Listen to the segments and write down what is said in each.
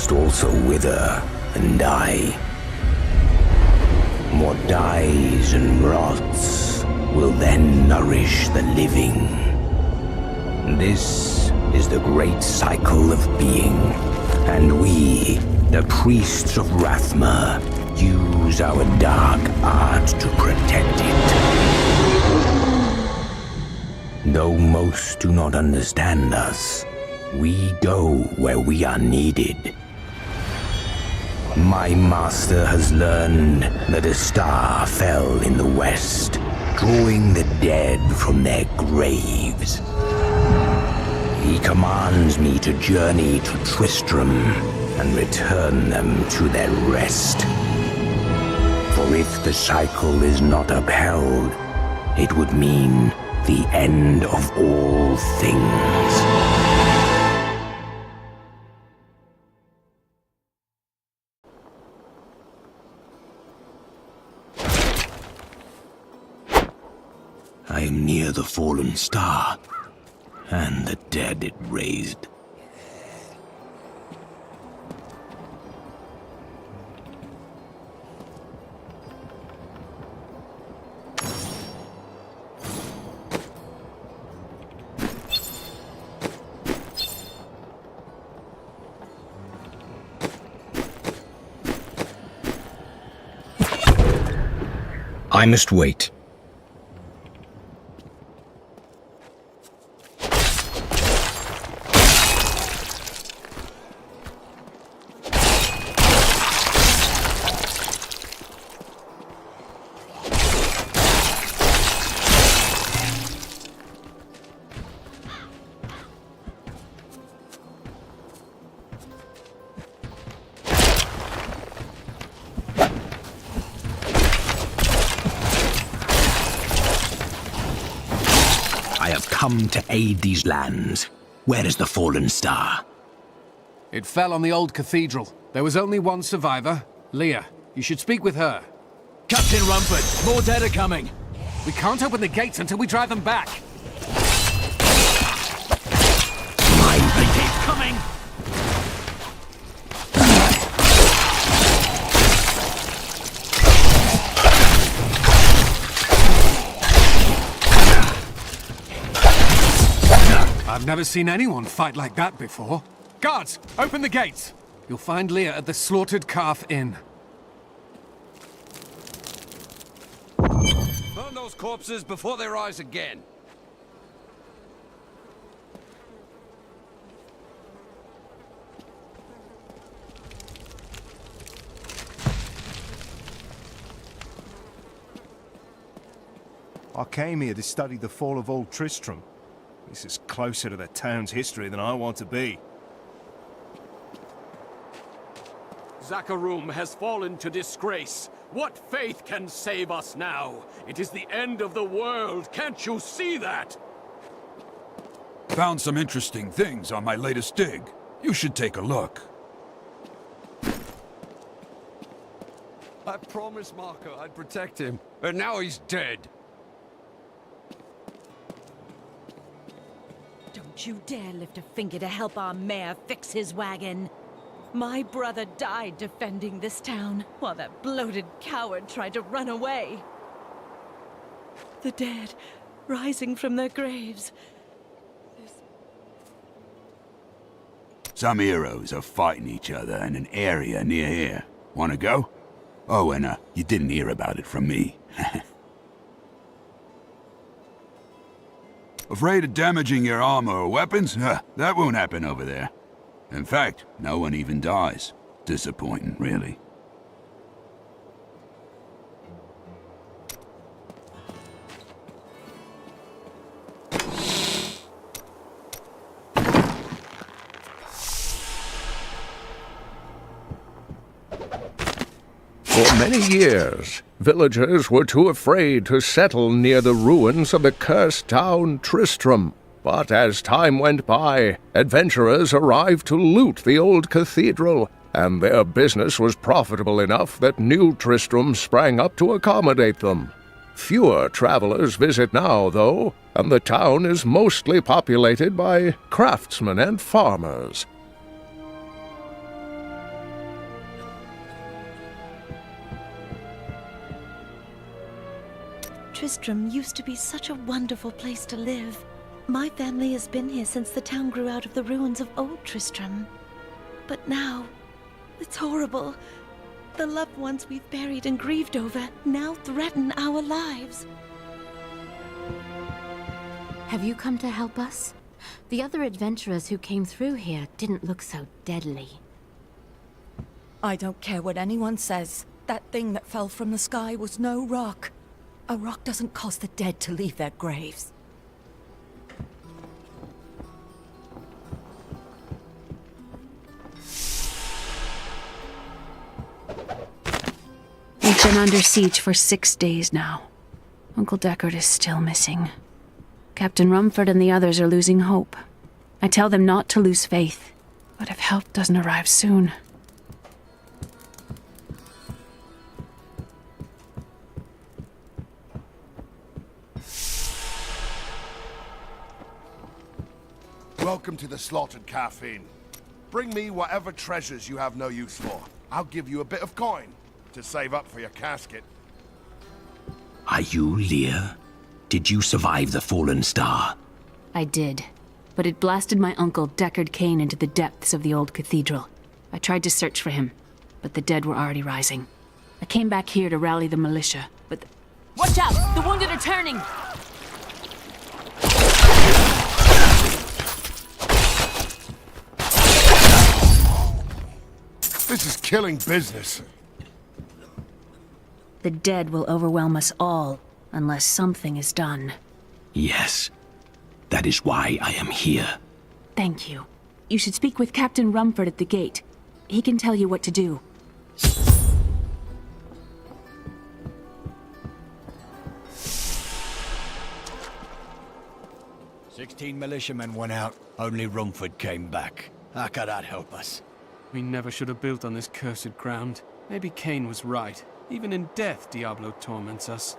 must also wither and die. What dies and rots will then nourish the living. This is the great cycle of being, and we, the priests of Rathma, use our dark art to protect it. Though most do not understand us, we go where we are needed. My master has learned that a star fell in the west, drawing the dead from their graves. He commands me to journey to Tristram and return them to their rest. For if the cycle is not upheld, it would mean the end of all things. I am near the fallen star, and the dead it raised. I must wait. I have come to aid these lands. Where is the fallen star? It fell on the old cathedral. There was only one survivor, Leah. You should speak with her. Captain Rumford, more dead are coming. We can't open the gates until we drive them back. They keep coming! I've never seen anyone fight like that before. Guards, open the gates! You'll find Leah at the Slaughtered Calf Inn. Burn those corpses before they rise again. I came here to study the fall of Old Tristram. This is closer to the town's history than I want to be. Zakharum has fallen to disgrace. What faith can save us now? It is the end of the world. Can't you see that? Found some interesting things on my latest dig. You should take a look. I promised Marco I'd protect him, and now he's dead. Don't you dare lift a finger to help our mayor fix his wagon. My brother died defending this town, while that bloated coward tried to run away. The dead, rising from their graves. Some heroes are fighting each other in an area near here. Wanna go? Oh, and you didn't hear about it from me. Afraid of damaging your armor or weapons? That won't happen over there. In fact, no one even dies. Disappointing, really. For many years, villagers were too afraid to settle near the ruins of the cursed town Tristram. But as time went by, adventurers arrived to loot the old cathedral, and their business was profitable enough that new Tristram sprang up to accommodate them. Fewer travelers visit now, though, and the town is mostly populated by craftsmen and farmers. Tristram used to be such a wonderful place to live. My family has been here since the town grew out of the ruins of old Tristram. But now, it's horrible. The loved ones we've buried and grieved over now threaten our lives. Have you come to help us? The other adventurers who came through here didn't look so deadly. I don't care what anyone says. That thing that fell from the sky was no rock. A rock doesn't cause the dead to leave their graves. We've been under siege for 6 days now. Uncle Deckard is still missing. Captain Rumford and the others are losing hope. I tell them not to lose faith, but if help doesn't arrive soon... Welcome to the Slaughtered Calf Inn. Bring me whatever treasures you have no use for. I'll give you a bit of coin to save up for your casket. Are you Lear? Did you survive the fallen star? I did, but it blasted my uncle Deckard Cain into the depths of the old cathedral. I tried to search for him, but the dead were already rising. I came back here to rally the militia, but... Watch out! The wounded are turning! This is killing business. The dead will overwhelm us all, unless something is done. Yes. That is why I am here. Thank you. You should speak with Captain Rumford at the gate. He can tell you what to do. 16 militiamen went out. Only Rumford came back. How could that help us? We never should have built on this cursed ground. Maybe Cain was right. Even in death, Diablo torments us.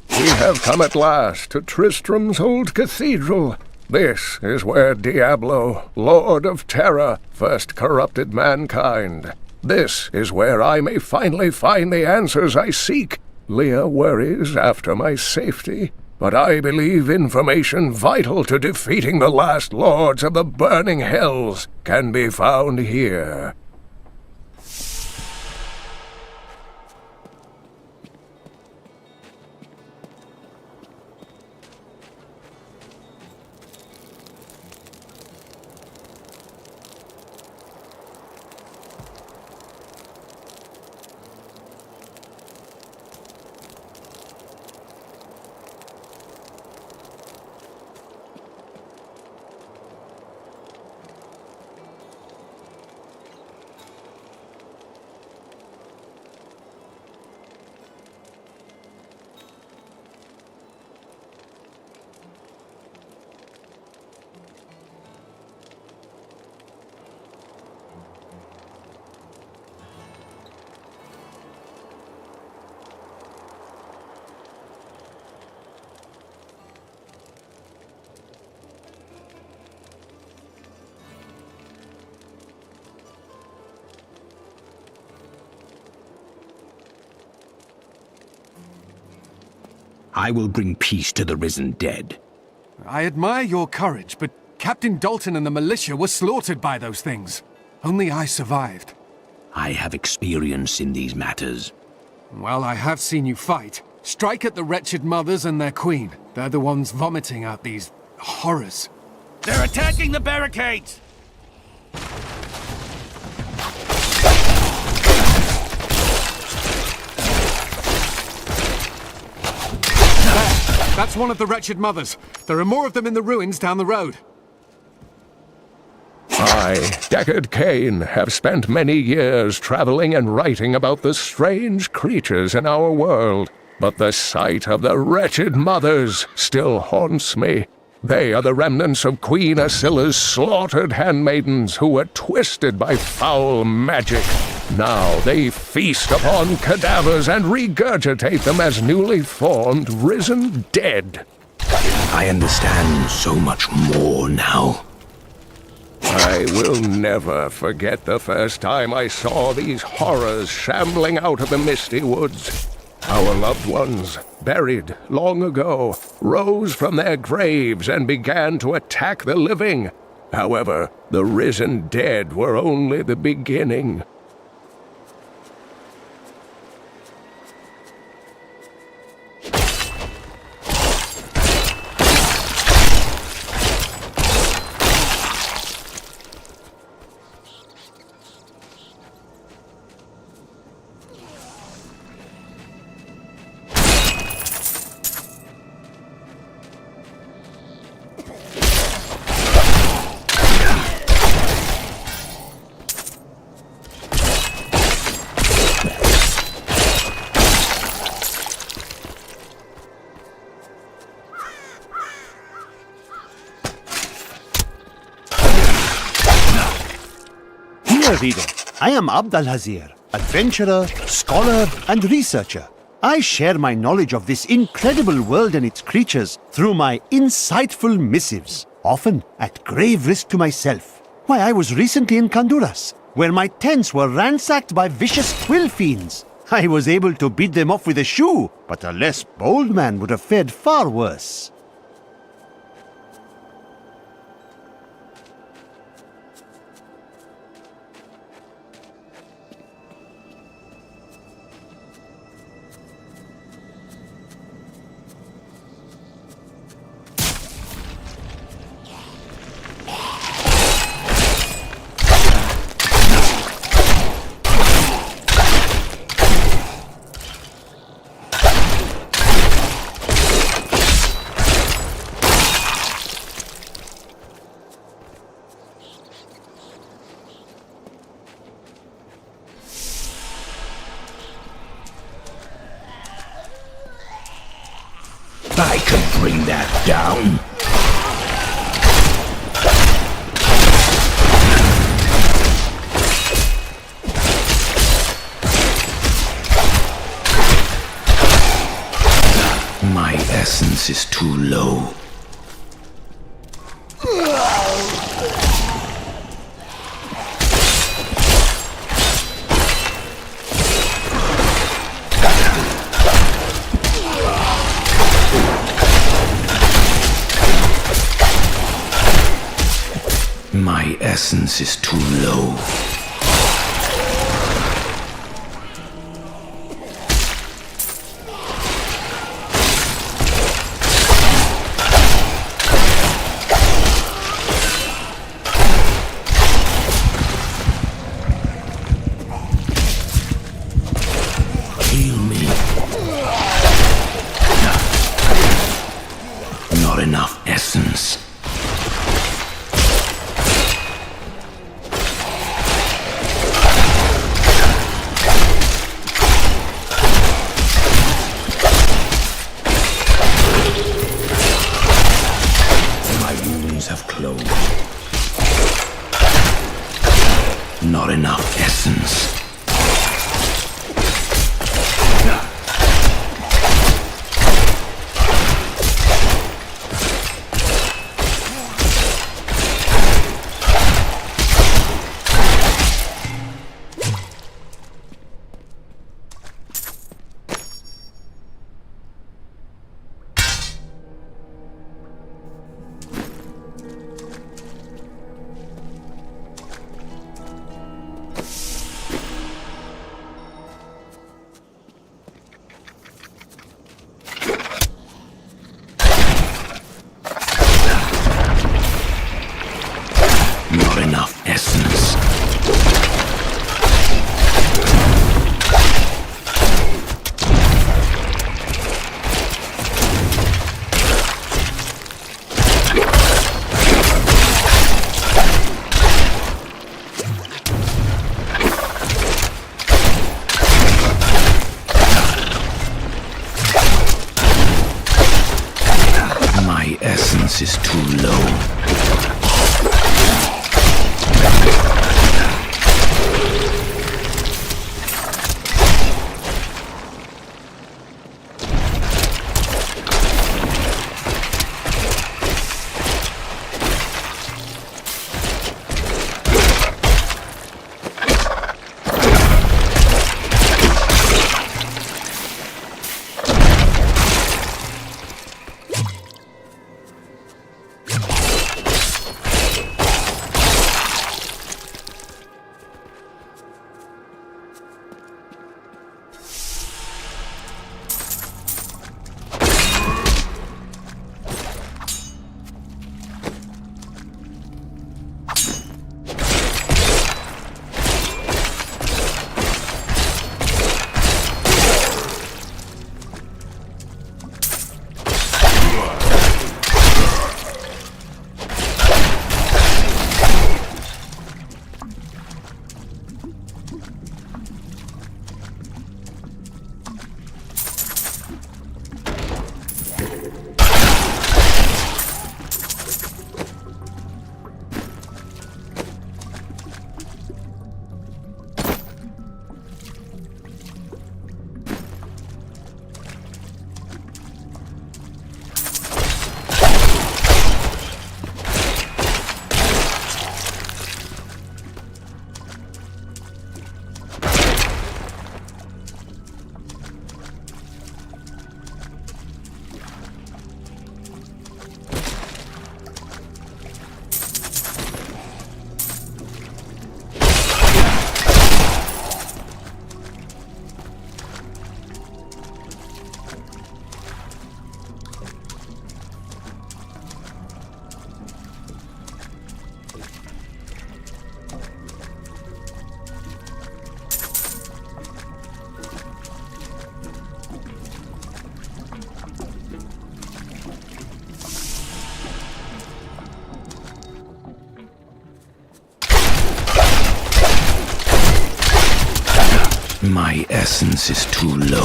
We have come at last to Tristram's old cathedral. This is where Diablo, Lord of Terror, first corrupted mankind. This is where I may finally find the answers I seek. Leah worries after my safety, but I believe information vital to defeating the last lords of the burning hells can be found here. I will bring peace to the risen dead. I admire your courage, but Captain Dalton and the militia were slaughtered by those things. Only I survived. I have experience in these matters. Well, I have seen you fight. Strike at the wretched mothers and their queen. They're the ones vomiting out these horrors. They're attacking the barricades! That's one of the wretched mothers. There are more of them in the ruins down the road. I, Deckard Cain, have spent many years traveling and writing about the strange creatures in our world, but the sight of the wretched mothers still haunts me. They are the remnants of Queen Asilla's slaughtered handmaidens who were twisted by foul magic. Now they feast upon cadavers and regurgitate them as newly formed, risen dead. I understand so much more now. I will never forget the first time I saw these horrors shambling out of the misty woods. Our loved ones, buried long ago, rose from their graves and began to attack the living. However, the risen dead were only the beginning. Dear reader, I am Abdalhazir, adventurer, scholar, and researcher. I share my knowledge of this incredible world and its creatures through my insightful missives, often at grave risk to myself. Why, I was recently in Kanduras, where my tents were ransacked by vicious quill fiends. I was able to beat them off with a shoe, but a less bold man would have fared far worse. I can bring that down. My essence is too low. My essence is too low. Heal me. Not enough essence. Have closed. Not enough essence. Not enough essence. My essence is too low. My essence is too low.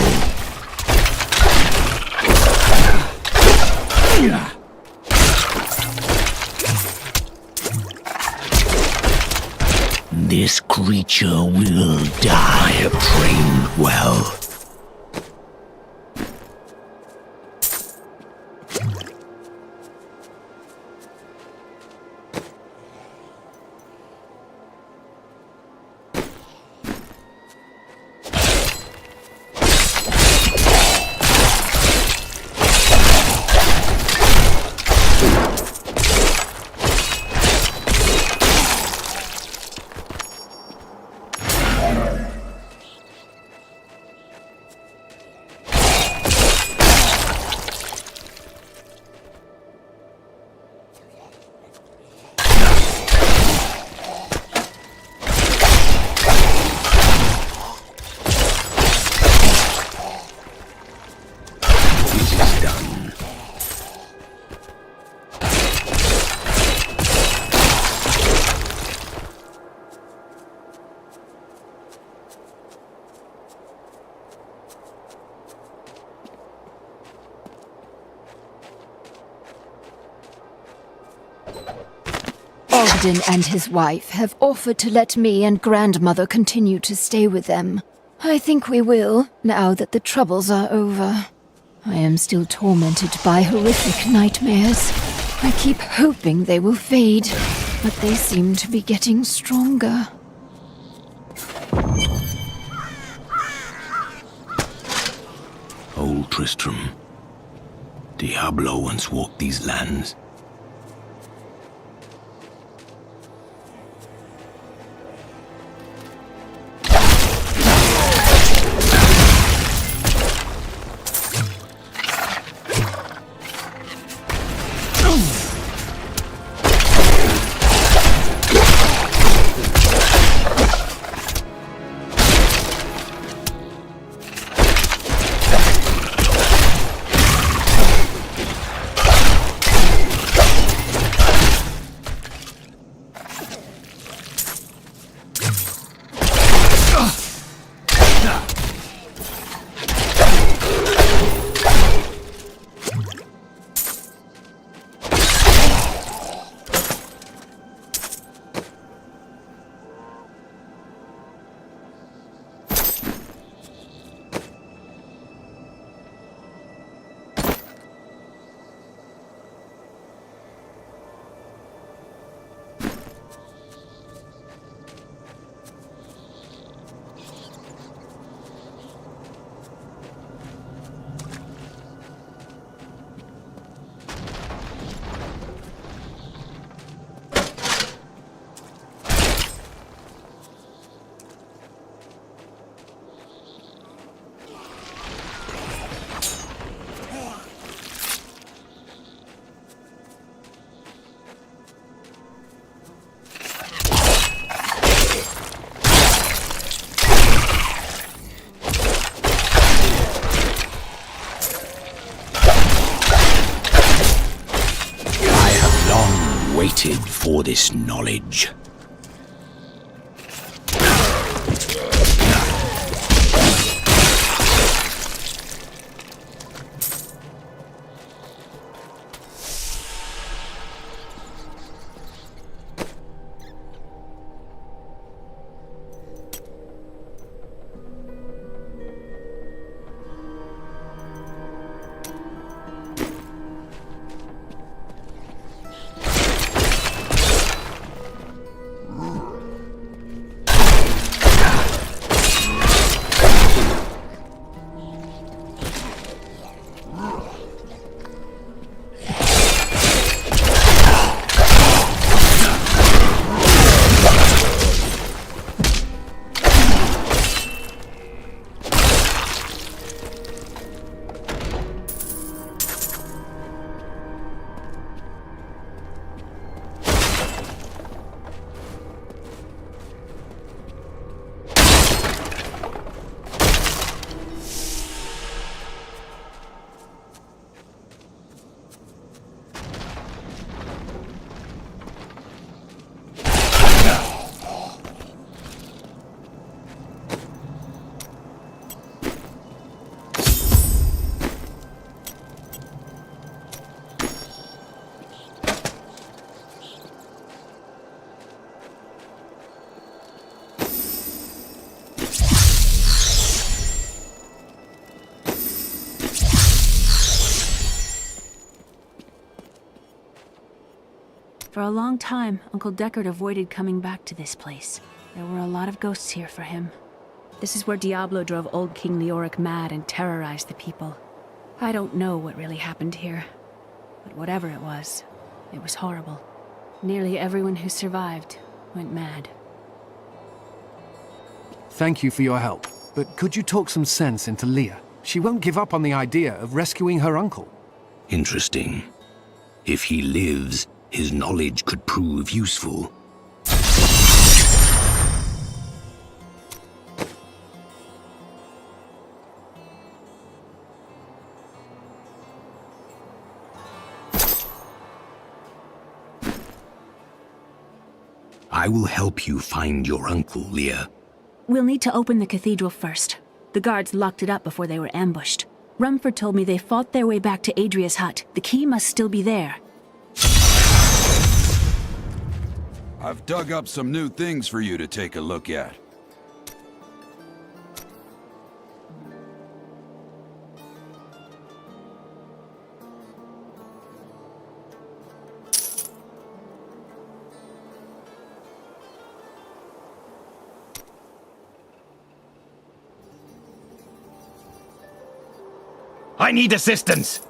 This creature will die. I have trained well. Ogden and his wife have offered to let me and grandmother continue to stay with them. I think we will, now that the troubles are over. I am still tormented by horrific nightmares. I keep hoping they will fade, but they seem to be getting stronger. Old Tristram. Diablo once walked these lands. Waited for this knowledge. For a long time, Uncle Deckard avoided coming back to this place. There were a lot of ghosts here for him. This is where Diablo drove old King Leoric mad and terrorized the people. I don't know what really happened here, but whatever it was horrible. Nearly everyone who survived went mad. Thank you for your help, but could you talk some sense into Leah? She won't give up on the idea of rescuing her uncle. Interesting. If he lives, his knowledge could prove useful. I will help you find your uncle, Leah. We'll need to open the cathedral first. The guards locked it up before they were ambushed. Rumford told me they fought their way back to Adria's hut. The key must still be there. I've dug up some new things for you to take a look at. I need assistance!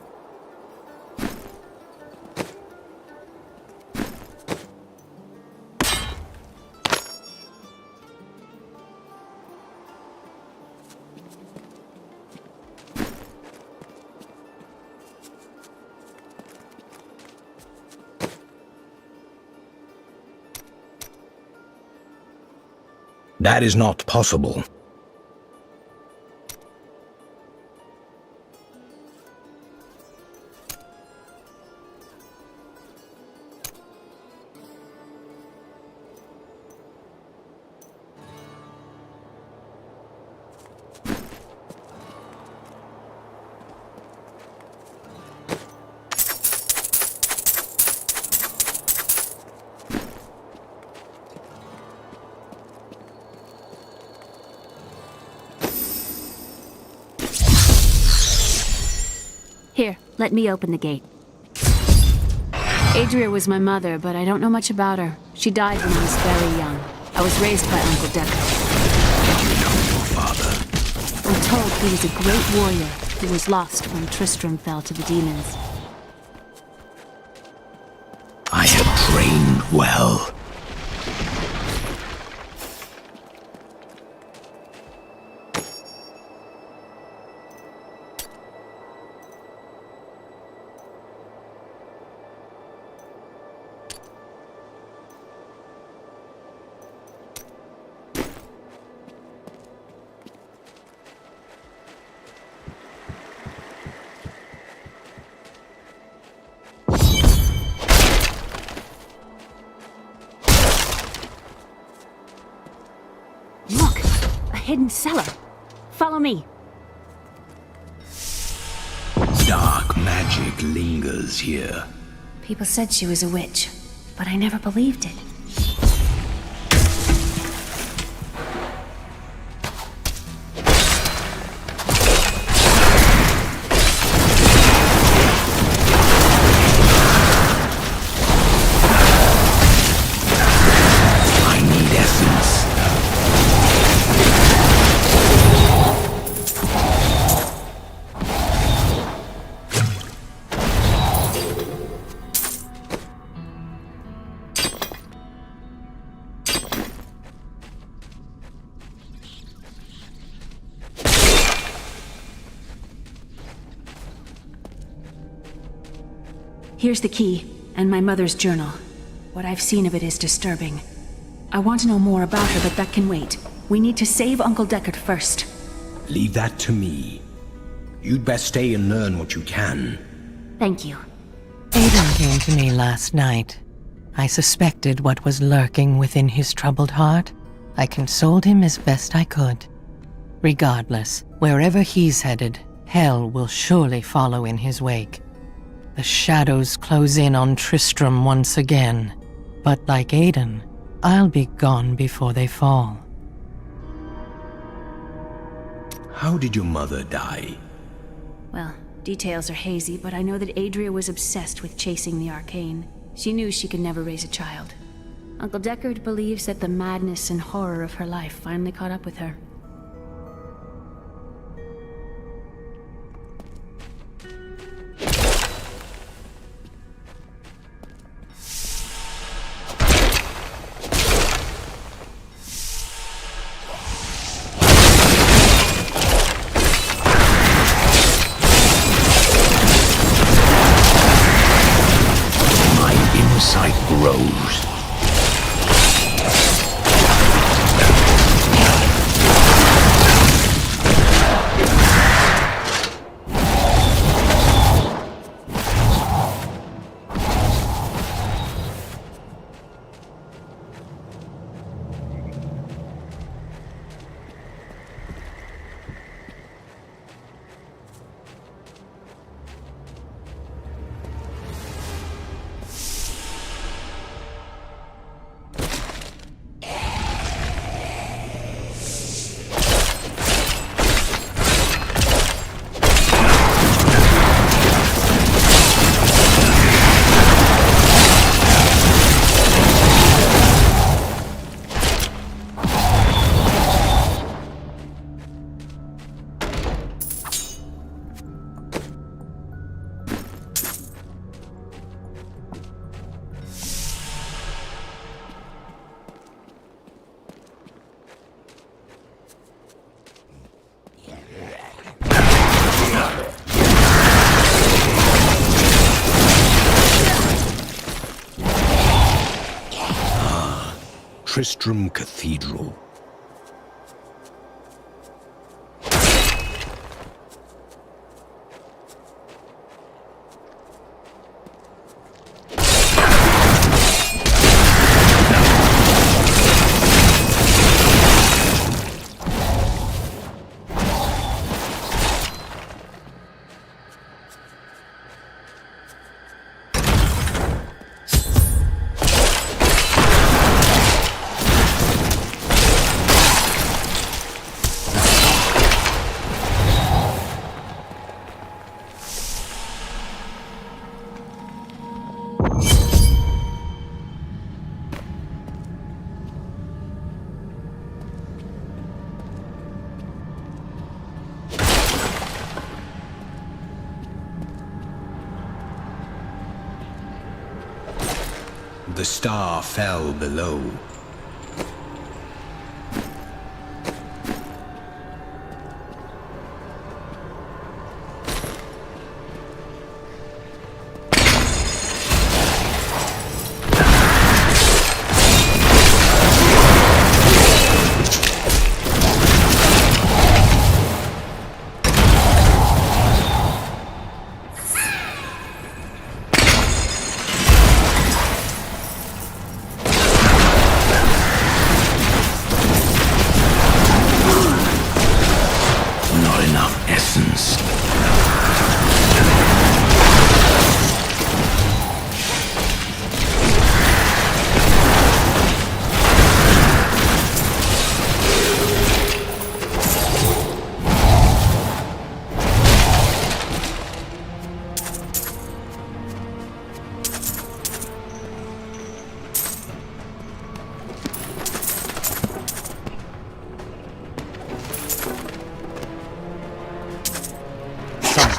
That is not possible. Here, let me open the gate. Adria was my mother, but I don't know much about her. She died when I was very young. I was raised by Uncle Deckard. You know your father? I'm told he was a great warrior who was lost when Tristram fell to the demons. I have trained well. Hidden cellar. Follow me. Dark magic lingers here. People said she was a witch, but I never believed it. Here's the key, and my mother's journal. What I've seen of it is disturbing. I want to know more about her, but that can wait. We need to save Uncle Deckard first. Leave that to me. You'd best stay and learn what you can. Thank you. Aiden came to me last night. I suspected what was lurking within his troubled heart. I consoled him as best I could. Regardless, wherever he's headed, hell will surely follow in his wake. The shadows close in on Tristram once again, but like Aiden, I'll be gone before they fall. How did your mother die? Well, details are hazy, but I know that Adria was obsessed with chasing the arcane. She knew she could never raise a child. Uncle Deckard believes that the madness and horror of her life finally caught up with her. Grows. Tristram Cathedral. The star fell below.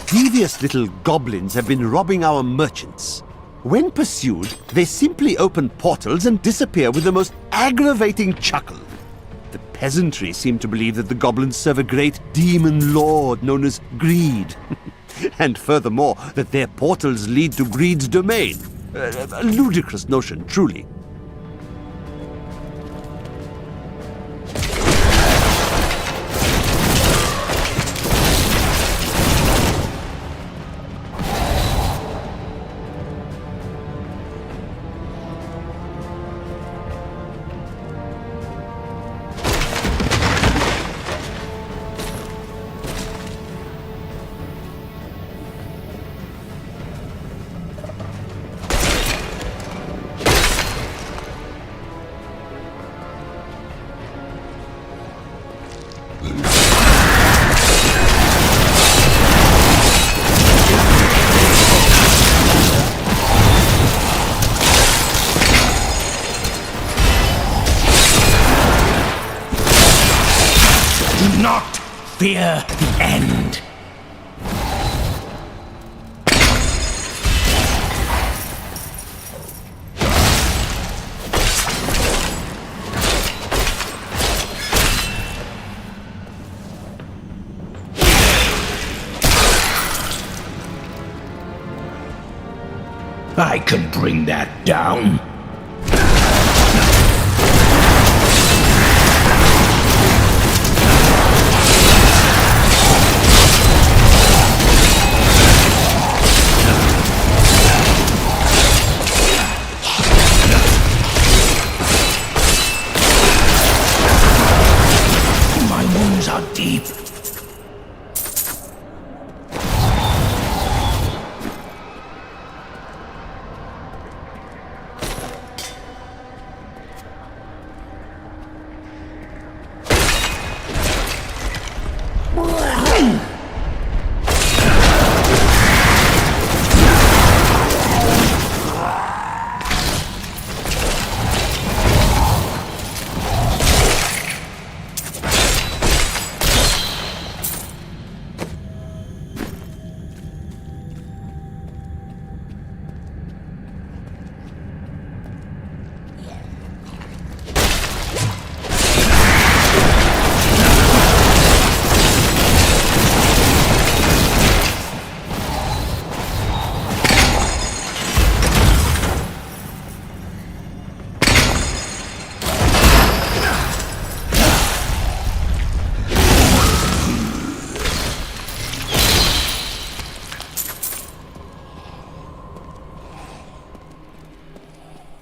Devious little goblins have been robbing our merchants. When pursued, they simply open portals and disappear with the most aggravating chuckle. The peasantry seem to believe that the goblins serve a great demon lord known as Greed. And furthermore, that their portals lead to Greed's domain. A ludicrous notion, truly. fear the end. I can bring that down. My wounds are deep.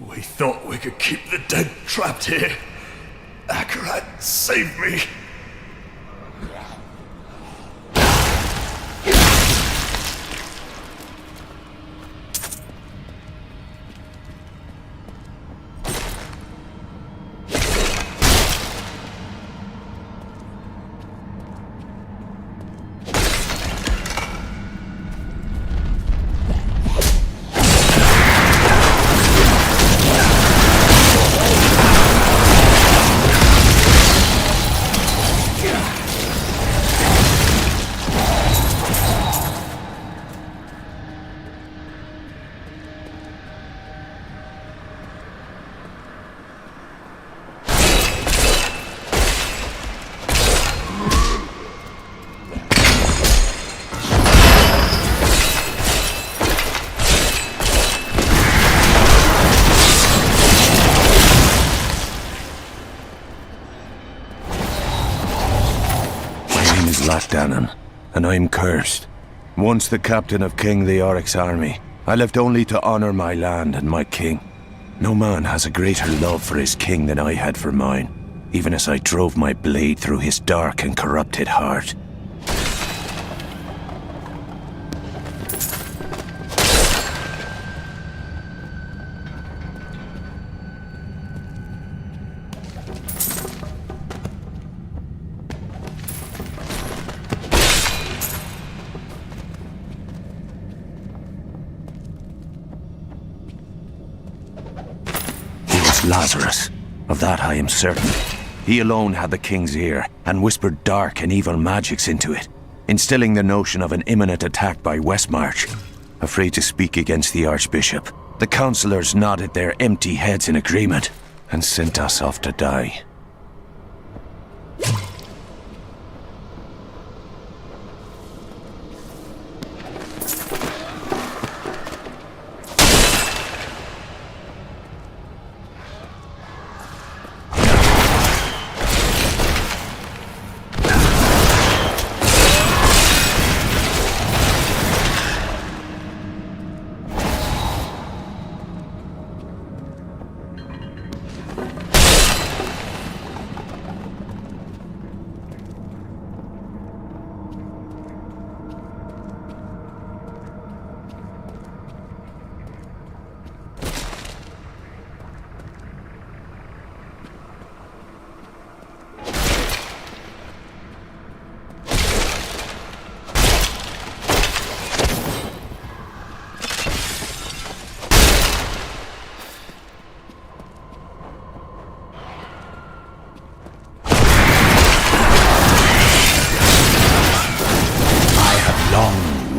We thought we could keep the dead trapped here. Akarat, save me. Dannon, and I'm cursed. Once the captain of King Leoric's army, I left only to honor my land and my king. No man has a greater love for his king than I had for mine, even as I drove my blade through his dark and corrupted heart. Lazarus. Of that I am certain. He alone had the king's ear, and whispered dark and evil magics into it, instilling the notion of an imminent attack by Westmarch. Afraid to speak against the Archbishop, the councillors nodded their empty heads in agreement, and sent us off to die.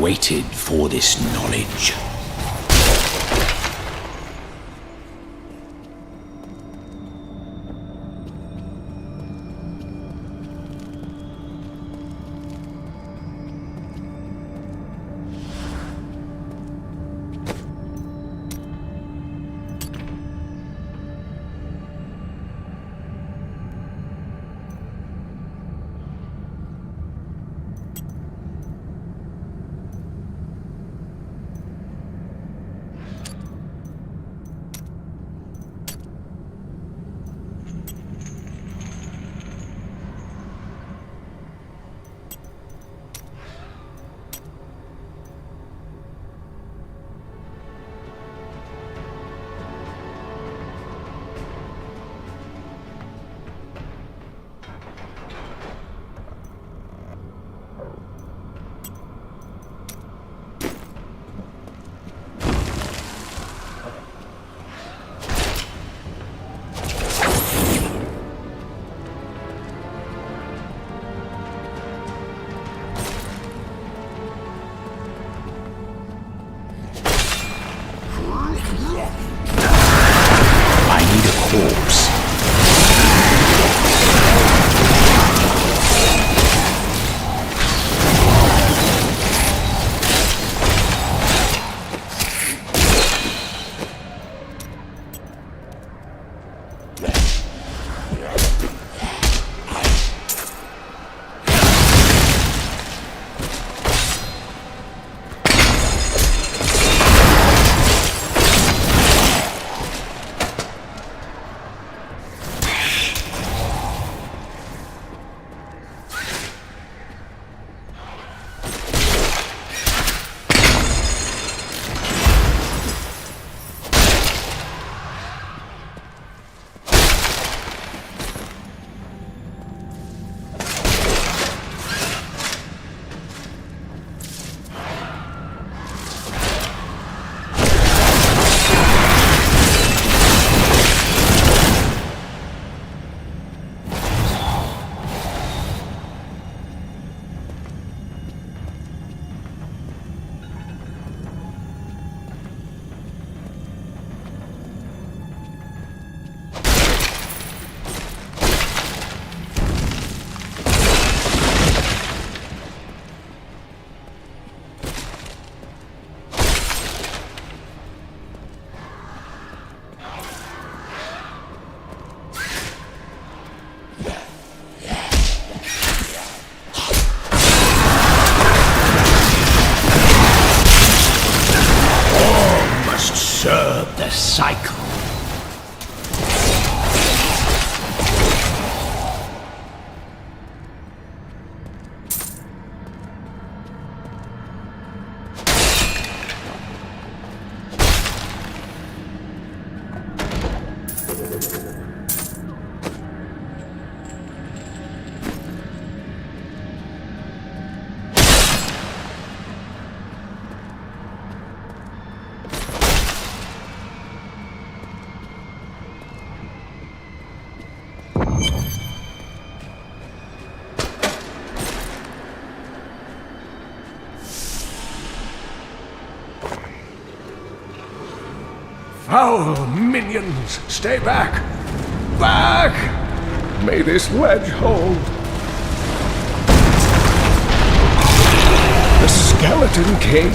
waited for this knowledge. Corpse. Serve the cycle. Foul minions, stay back! Back! May this ledge hold. The Skeleton King?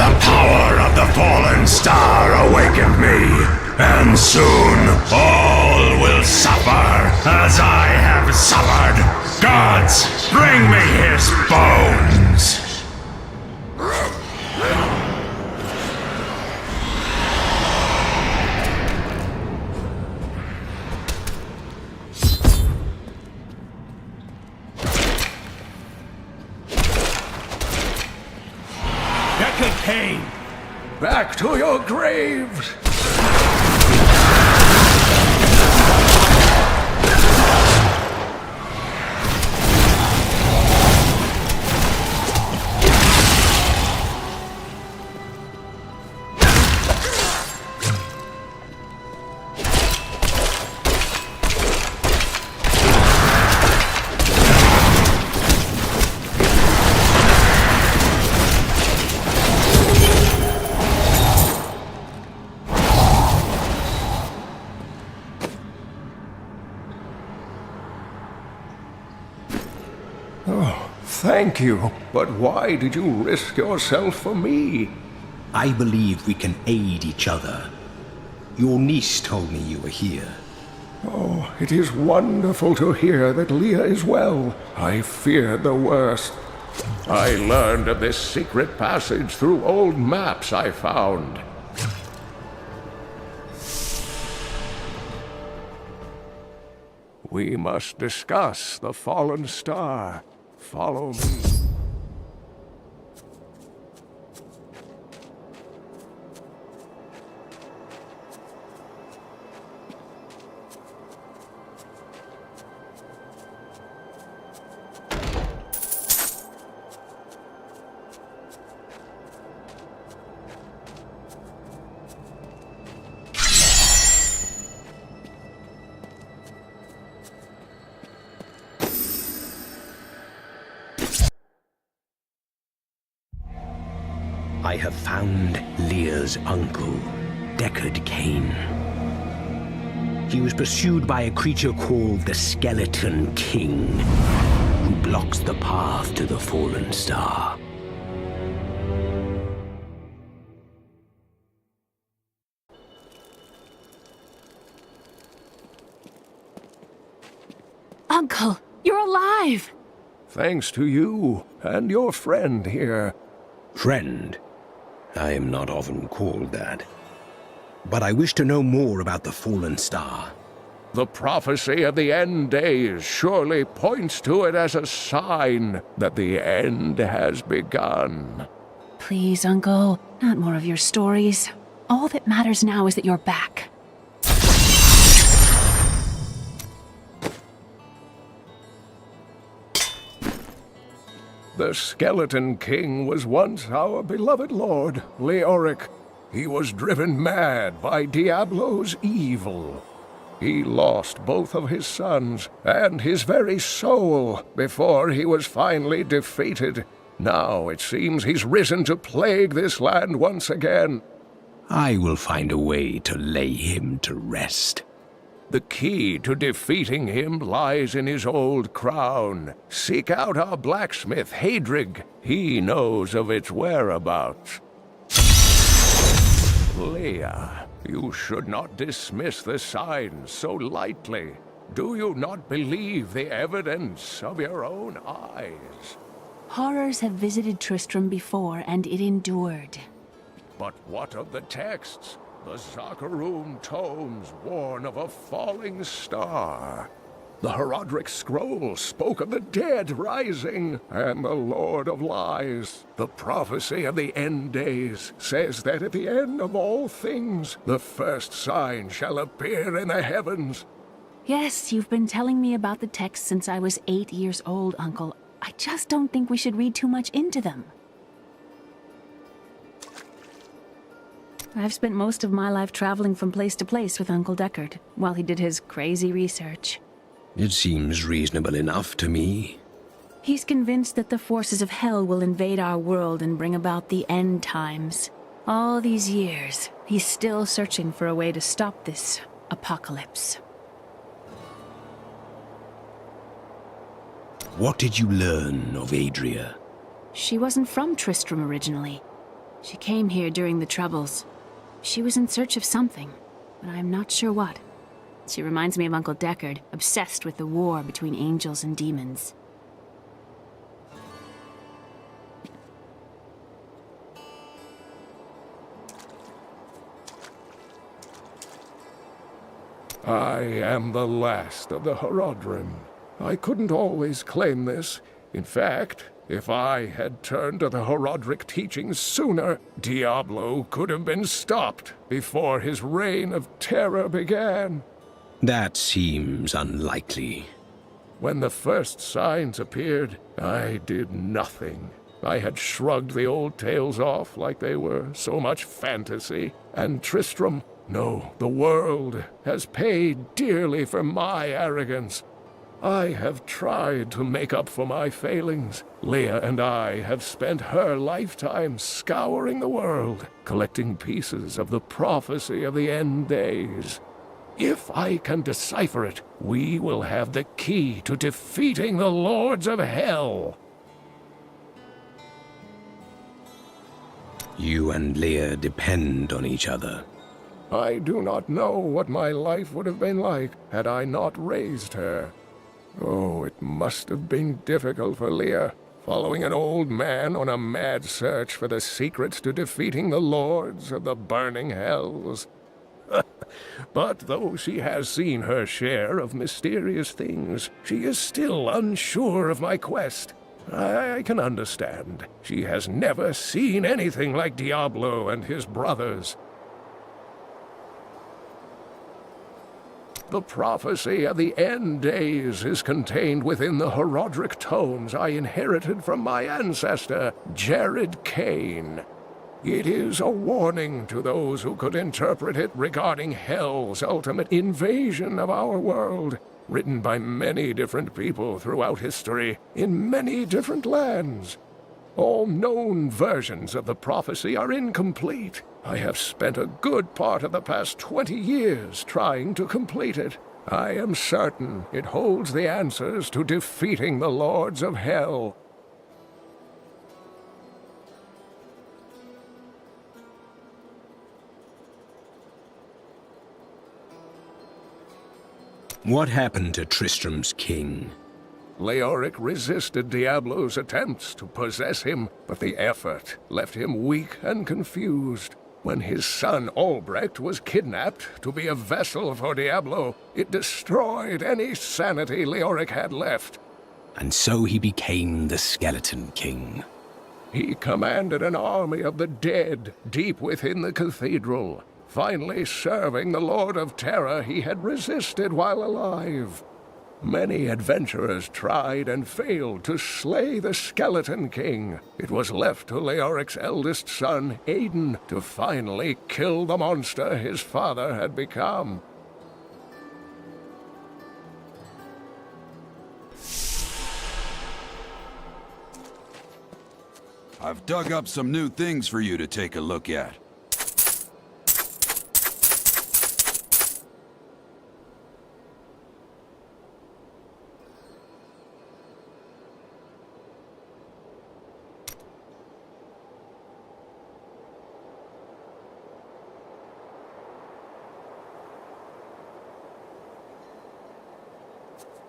The power of the fallen star awakened me, and soon all will suffer as I have suffered. Gods, bring me his bones! Back to your graves! Thank you, but why did you risk yourself for me? I believe we can aid each other. Your niece told me you were here. Oh, it is wonderful to hear that Leah is well. I feared the worst. I learned of this secret passage through old maps I found. We must discuss the fallen star. Follow me. I have found Leah's uncle, Deckard Cain. He was pursued by a creature called the Skeleton King, who blocks the path to the fallen star. Uncle, you're alive! Thanks to you and your friend here. Friend? I am not often called that. But I wish to know more about the fallen star. The prophecy of the end days surely points to it as a sign that the end has begun. Please, Uncle, not more of your stories. All that matters now is that you're back. The Skeleton King was once our beloved lord, Leoric. He was driven mad by Diablo's evil. He lost both of his sons and his very soul before he was finally defeated. Now it seems he's risen to plague this land once again. I will find a way to lay him to rest. The key to defeating him lies in his old crown. Seek out our blacksmith, Hadrig. He knows of its whereabouts. Leah, you should not dismiss the signs so lightly. Do you not believe the evidence of your own eyes? Horrors have visited Tristram before, and it endured. But what of the texts? The Zakharum tomes warn of a falling star. The Horodric scroll spoke of the dead rising, and the Lord of Lies. The prophecy of the end days says that at the end of all things, the first sign shall appear in the heavens. Yes, you've been telling me about the texts since I was 8 years old, Uncle. I just don't think we should read too much into them. I've spent most of my life traveling from place to place with Uncle Deckard, while he did his crazy research. It seems reasonable enough to me. He's convinced that the forces of hell will invade our world and bring about the end times. All these years, he's still searching for a way to stop this apocalypse. What did you learn of Adria? She wasn't from Tristram originally. She came here during the Troubles. She was in search of something, but I'm not sure what. She reminds me of Uncle Deckard, obsessed with the war between angels and demons. I am the last of the Horodrim. I couldn't always claim this. In fact, if I had turned to the Horodric teachings sooner, Diablo could have been stopped before his reign of terror began. That seems unlikely. When the first signs appeared, I did nothing. I had shrugged the old tales off like they were so much fantasy. And Tristram, no, the world, has paid dearly for my arrogance. I have tried to make up for my failings. Leah and I have spent her lifetime scouring the world, collecting pieces of the prophecy of the end days. If I can decipher it, we will have the key to defeating the lords of hell. You and Leah depend on each other. I do not know what my life would have been like had I not raised her. Oh, it must have been difficult for Leah, following an old man on a mad search for the secrets to defeating the lords of the burning hells. But though she has seen her share of mysterious things, she is still unsure of my quest. I can understand. She has never seen anything like Diablo and his brothers. The prophecy of the end days is contained within the Herodric tomes I inherited from my ancestor, Jared Kane. It is a warning to those who could interpret it regarding Hell's ultimate invasion of our world, written by many different people throughout history, in many different lands. All known versions of the prophecy are incomplete. I have spent a good part of the past 20 years trying to complete it. I am certain it holds the answers to defeating the Lords of Hell. What happened to Tristram's king? Leoric resisted Diablo's attempts to possess him, but the effort left him weak and confused. When his son Albrecht was kidnapped to be a vessel for Diablo, it destroyed any sanity Leoric had left. And so he became the Skeleton King. He commanded an army of the dead deep within the cathedral, finally serving the Lord of Terror he had resisted while alive. Many adventurers tried and failed to slay the Skeleton King. It was left to Leoric's eldest son, Aiden, to finally kill the monster his father had become. I've dug up some new things for you to take a look at.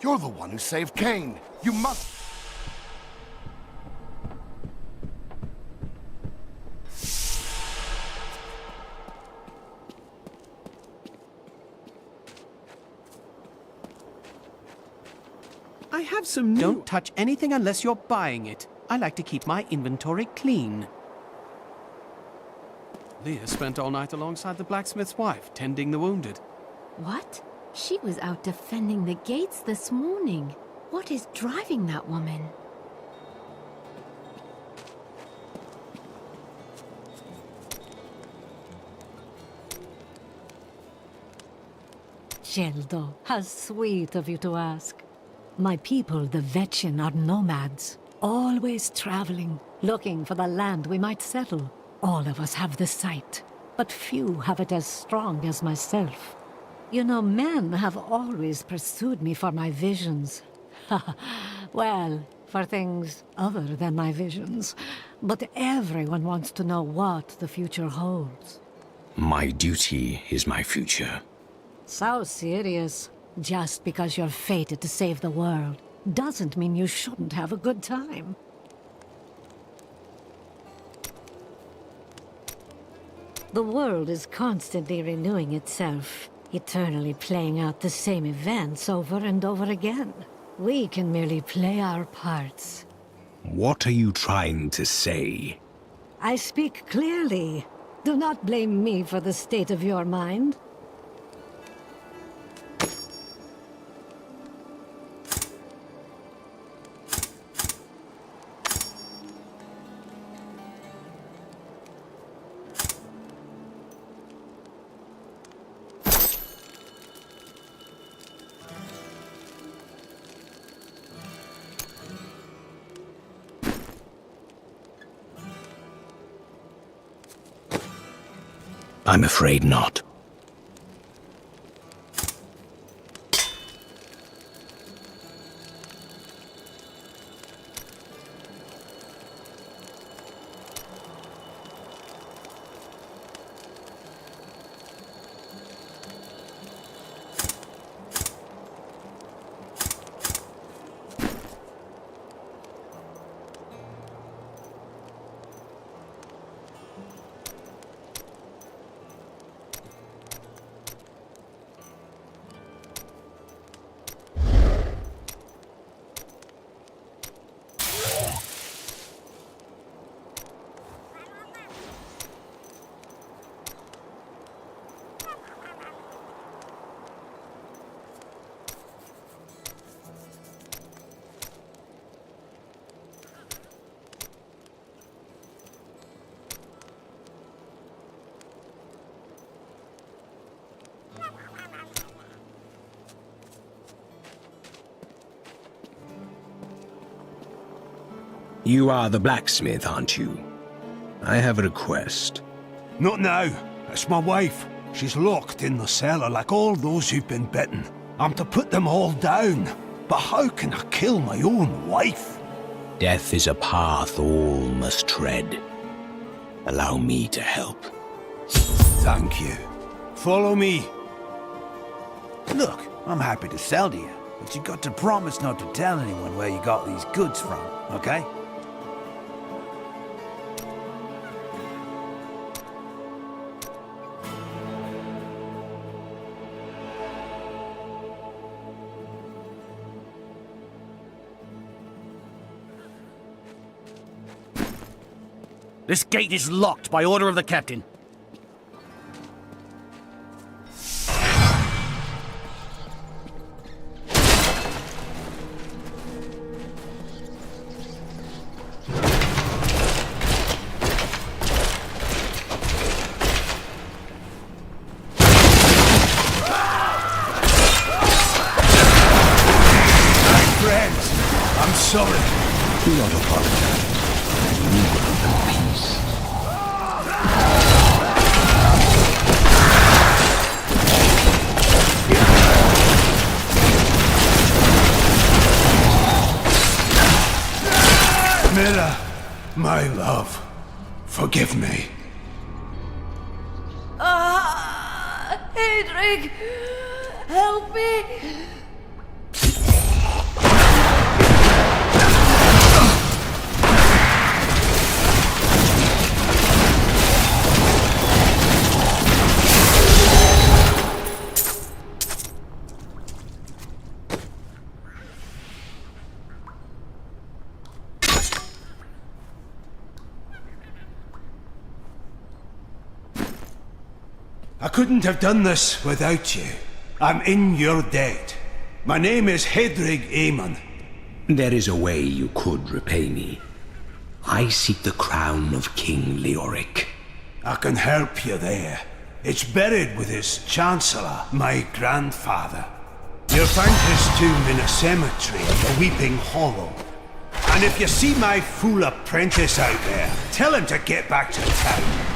You're the one who saved Kane. You must... I have some new... Don't touch anything unless you're buying it. I like to keep my inventory clean. Leah spent all night alongside the blacksmith's wife, tending the wounded. What? She was out defending the gates this morning. What is driving that woman? Geldo, how sweet of you to ask. My people, the Vetchin, are nomads, always traveling, looking for the land we might settle. All of us have the sight, but few have it as strong as myself. You know, men have always pursued me for my visions. Well, for things other than my visions. But everyone wants to know what the future holds. My duty is my future. So serious. Just because you're fated to save the world doesn't mean you shouldn't have a good time. The world is constantly renewing itself, eternally playing out the same events over and over again. We can merely play our parts. What are you trying to say? I speak clearly. Do not blame me for the state of your mind. I'm afraid not. You are the blacksmith, aren't you? I have a request. Not now. It's my wife. She's locked in the cellar like all those who've been bitten. I'm to put them all down. But how can I kill my own wife? Death is a path all must tread. Allow me to help. Thank you. Follow me. Look, I'm happy to sell to you, but you got to promise not to tell anyone where you got these goods from, okay? This gate is locked by order of the captain. I'm sorry. Do not apologize. You want peace. Mira, my love, forgive me. Hedrig, help me. I couldn't have done this without you. I'm in your debt. My name is Hedrig Aemon. There is a way you could repay me. I seek the crown of King Leoric. I can help you there. It's buried with his chancellor, my grandfather. You'll find his tomb in a cemetery in the Weeping Hollow. And if you see my fool apprentice out there, tell him to get back to town.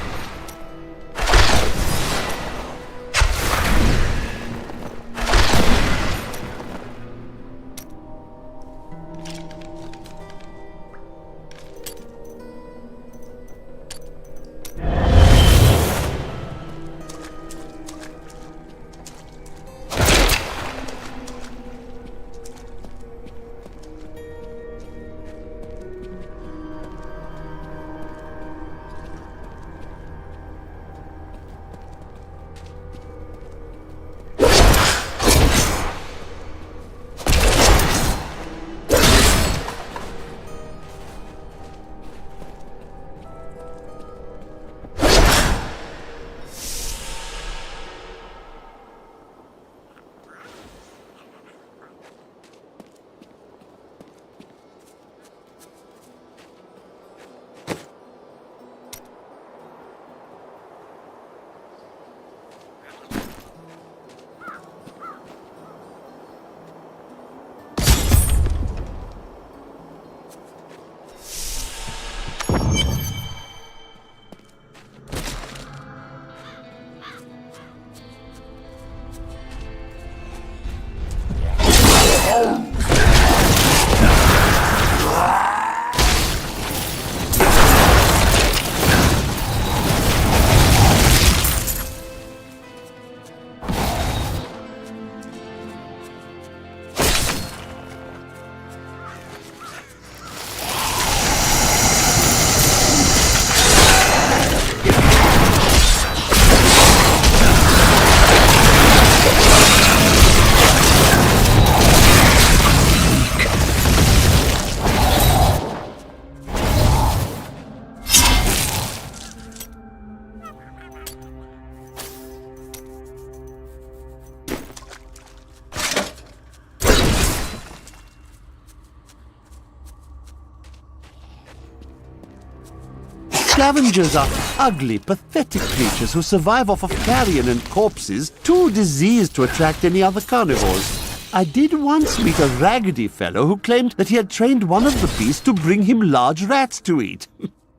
Scavengers are ugly, pathetic creatures who survive off of carrion and corpses, too diseased to attract any other carnivores. I did once meet a raggedy fellow who claimed that he had trained one of the beasts to bring him large rats to eat.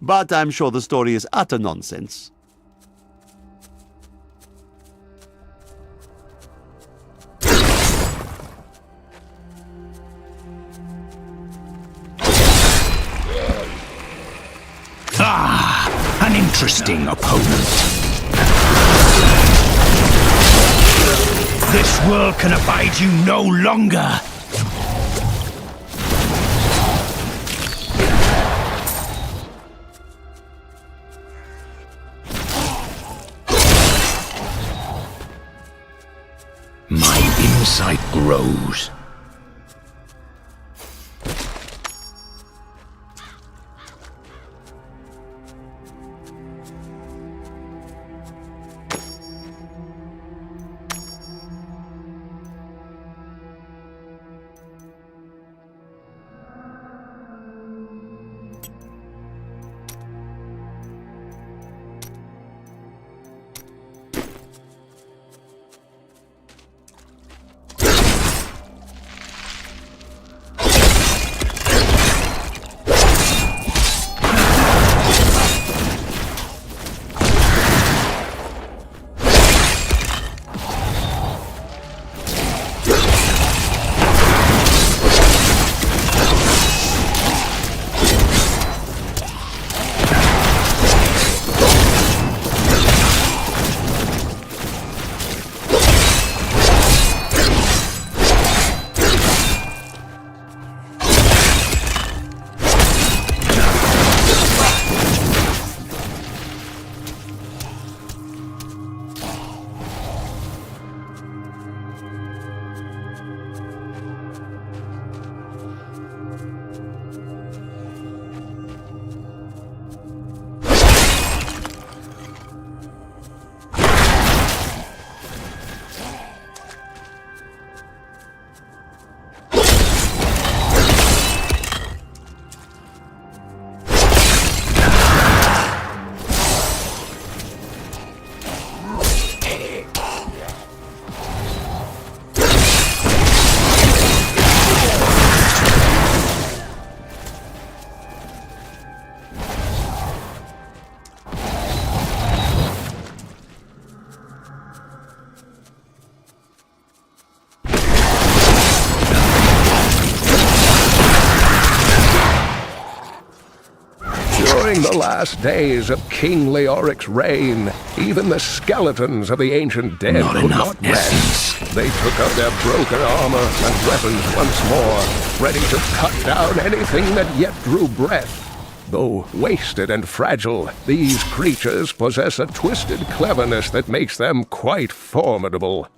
But I'm sure the story is utter nonsense. Ah, an interesting opponent. This world can abide you no longer. My insight grows. During the last days of King Leoric's reign, even the skeletons of the ancient dead could not rest. They took out their broken armor and weapons once more, ready to cut down anything that yet drew breath. Though wasted and fragile, these creatures possess a twisted cleverness that makes them quite formidable.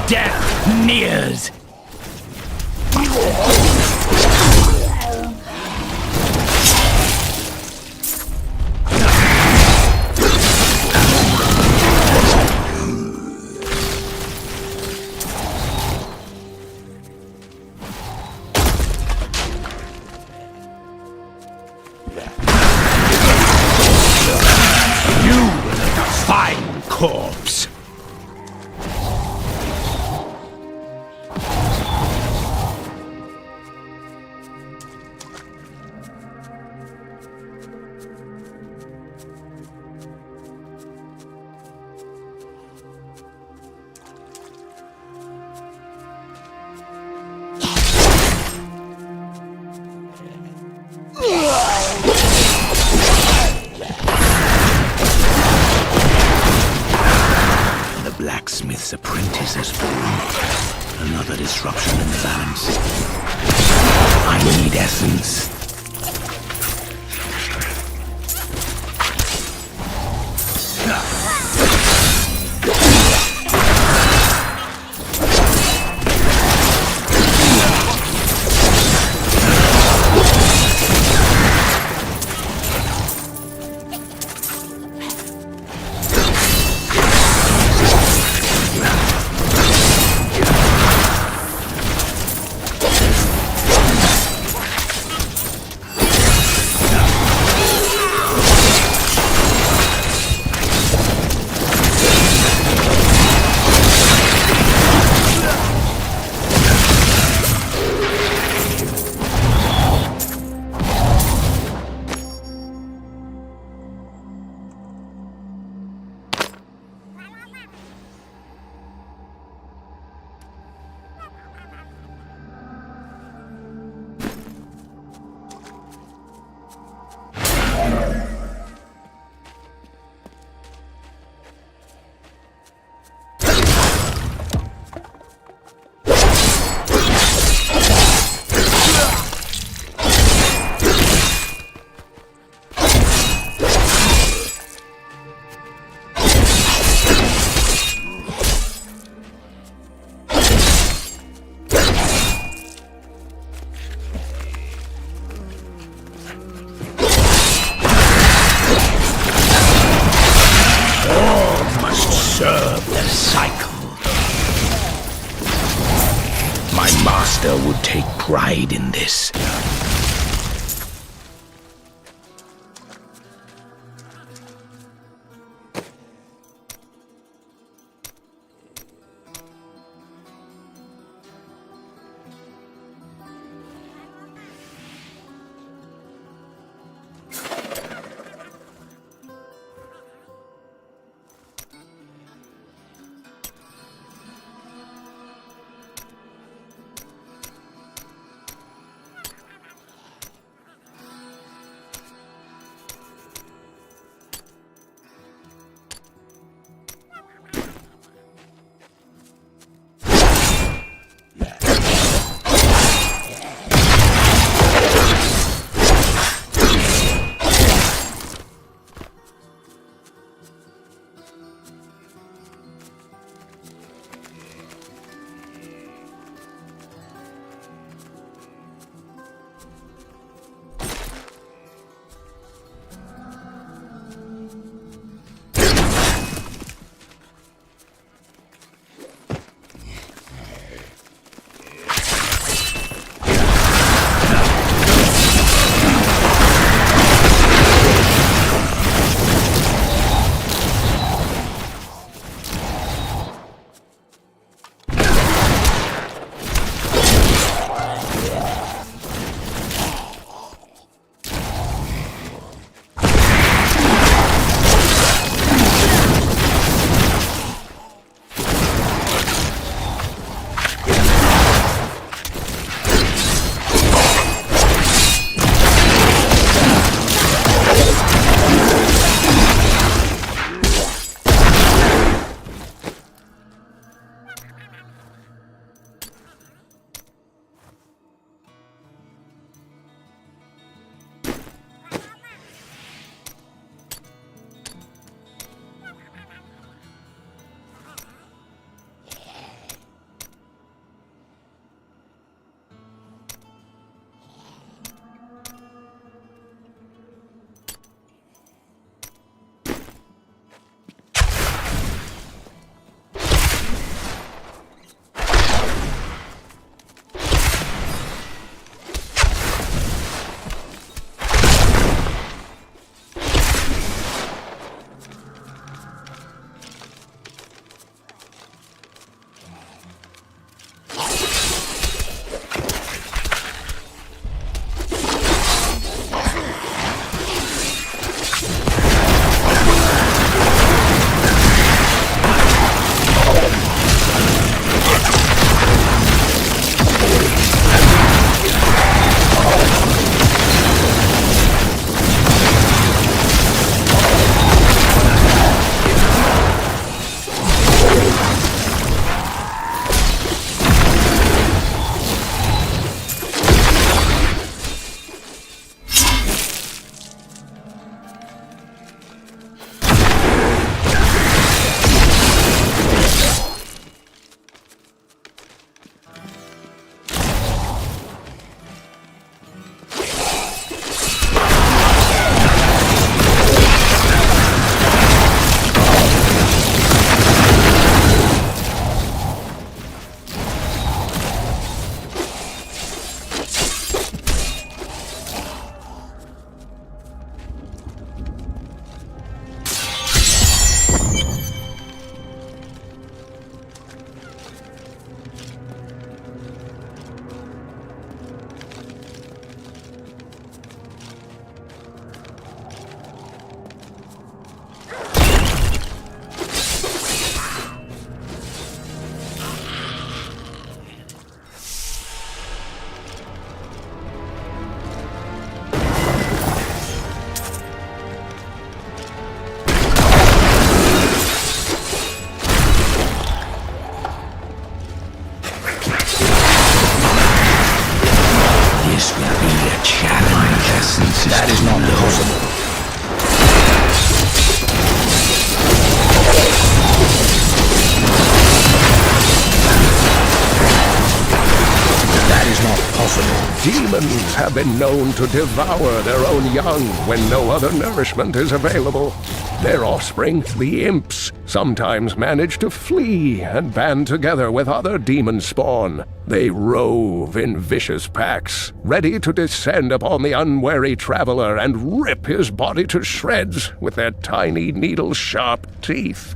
Death nears! You were like a fine corpse! Blacksmith's apprentice has fallen. Another disruption in the balance. I need essence. Serve the cycle. My master would take pride in this. demons have been known to devour their own young when no other nourishment is available. Their offspring, the imps, sometimes manage to flee and band together with other demon spawn. They rove in vicious packs, ready to descend upon the unwary traveler and rip his body to shreds with their tiny needle-sharp teeth.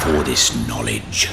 For this knowledge.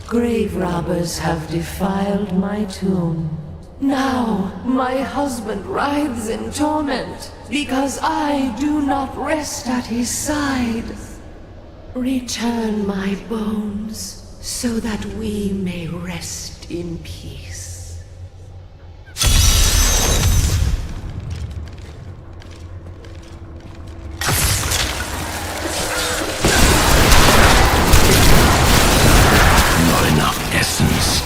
Grave robbers have defiled my tomb. Now my husband writhes in torment because I do not rest at his side. Return my bones so that we may rest in peace. Not enough essence.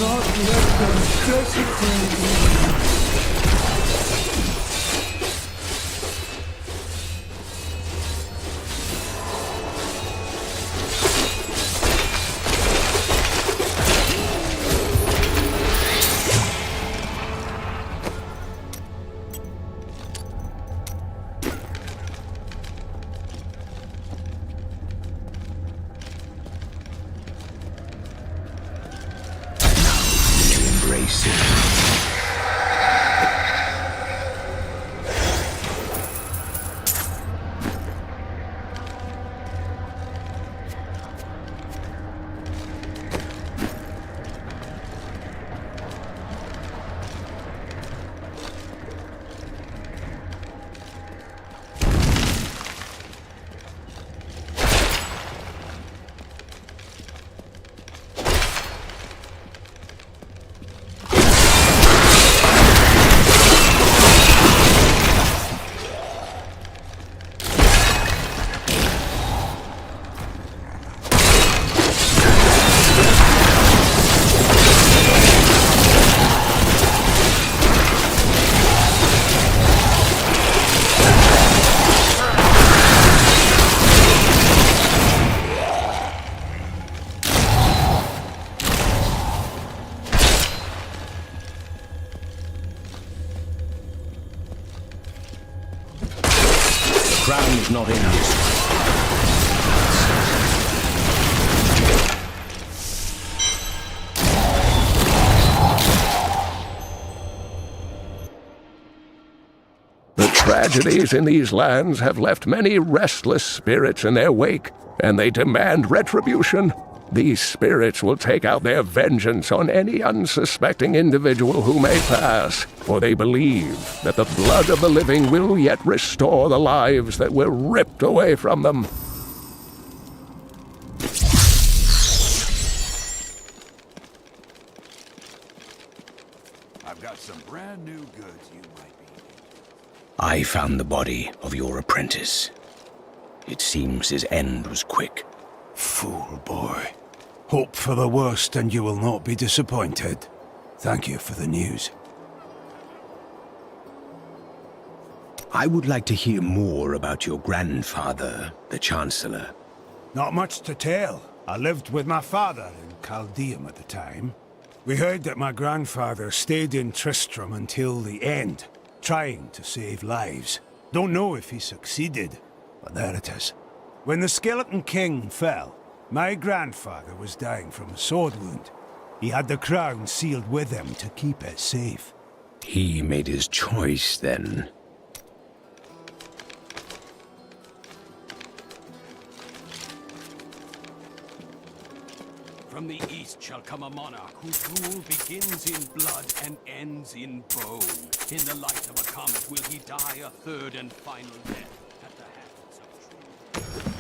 not let them hesitate. Crown's not in this. The tragedies in these lands have left many restless spirits in their wake, and they demand retribution. These spirits will take out their vengeance on any unsuspecting individual who may pass, for they believe that the blood of the living will yet restore the lives that were ripped away from them. I've got some brand new goods you might be. I found the body of your apprentice. It seems his end was quick. Fool boy. Hope for the worst and you will not be disappointed. Thank you for the news. I would like to hear more about your grandfather, the Chancellor. Not much to tell. I lived with my father in Chaldeum at the time. We heard that my grandfather stayed in Tristram until the end, trying to save lives. Don't know if he succeeded, but there it is. When the Skeleton King fell, my grandfather was dying from a sword wound. He had the crown sealed with him to keep it safe. He made his choice, then. From the east shall come a monarch whose rule begins in blood and ends in bone. In the light of a comet will he die a third and final death at the hands of truth.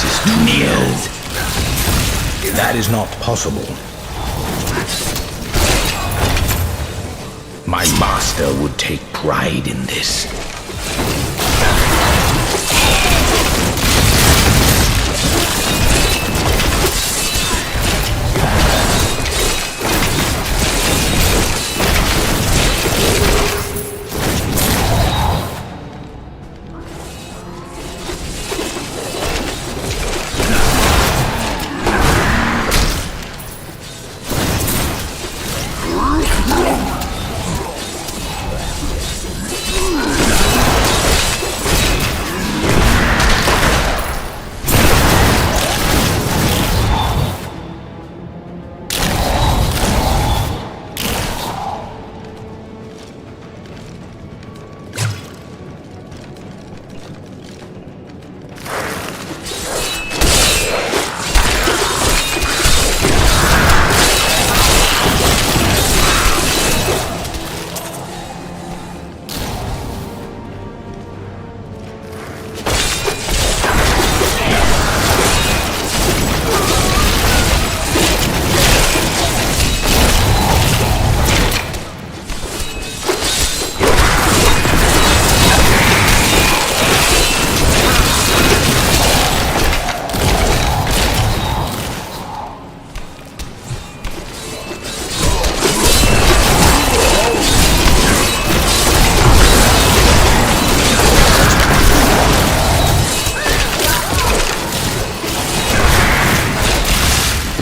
is too near. That is not possible. My master would take pride in this.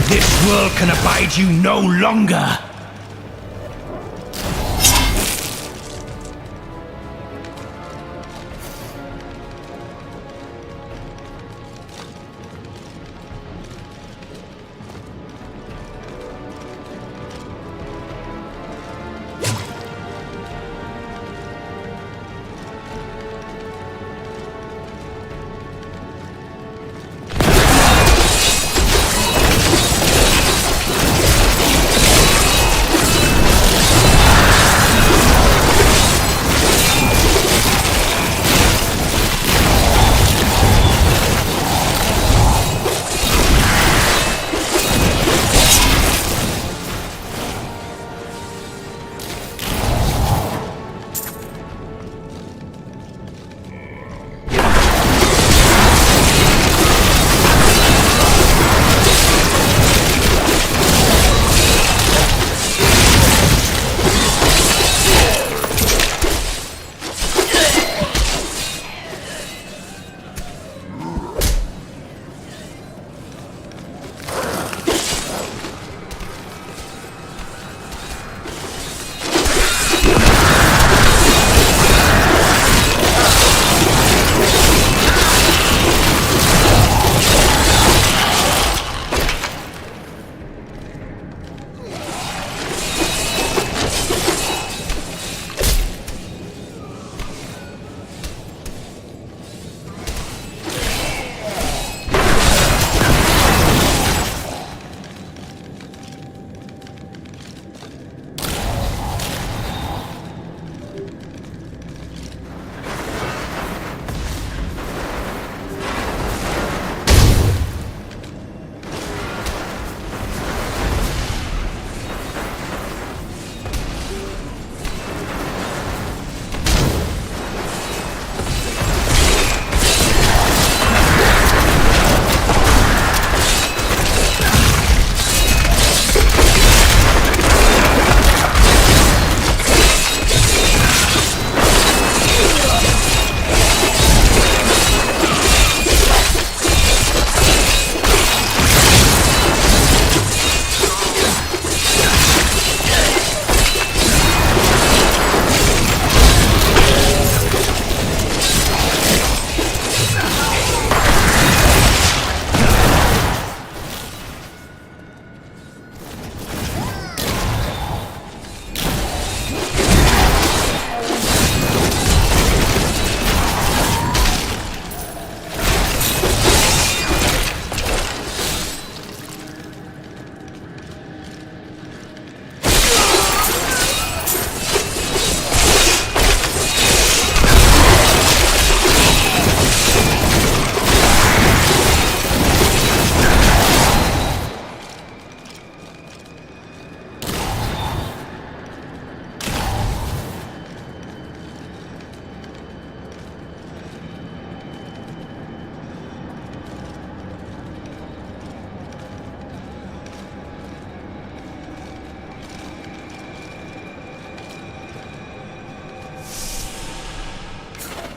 This world can abide you no longer!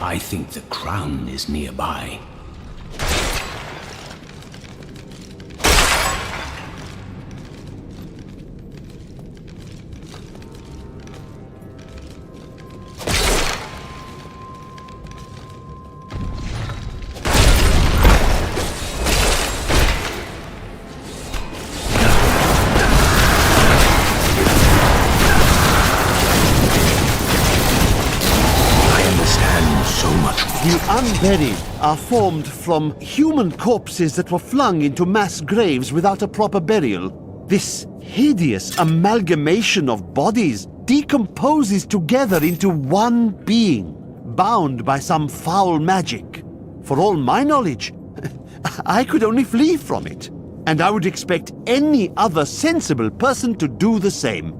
I think the crown is nearby. The unburied are formed from human corpses that were flung into mass graves without a proper burial. This hideous amalgamation of bodies decomposes together into one being, bound by some foul magic. For all my knowledge, I could only flee from it, and I would expect any other sensible person to do the same.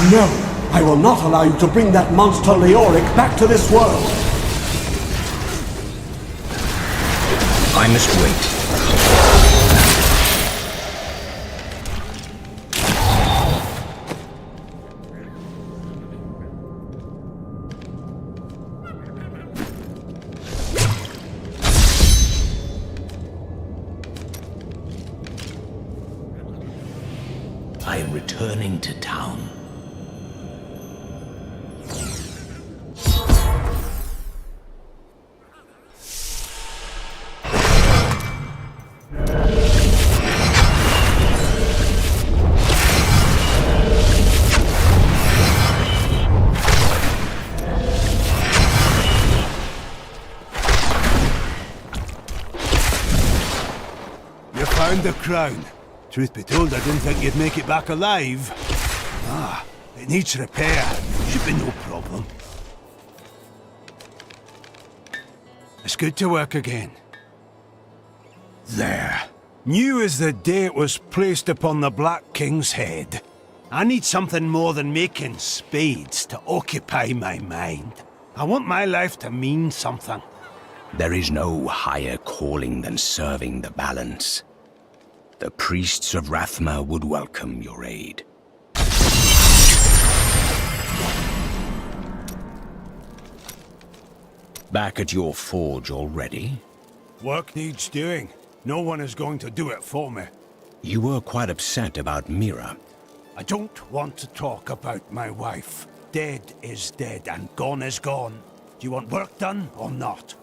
No, I will not allow you to bring that monster Leoric back to this world. I must wait. I am returning to town. Found the crown. Truth be told, I didn't think you'd make it back alive. Ah, it needs repair. Should be no problem. It's good to work again. There. New as the day it was placed upon the Black King's head. I need something more than making spades to occupy my mind. I want my life to mean something. There is no higher calling than serving the balance. The priests of Rathma would welcome your aid. Back at your forge already? Work needs doing. No one is going to do it for me. You were quite upset about Mira. I don't want to talk about my wife. Dead is dead and gone is gone. Do you want work done or not?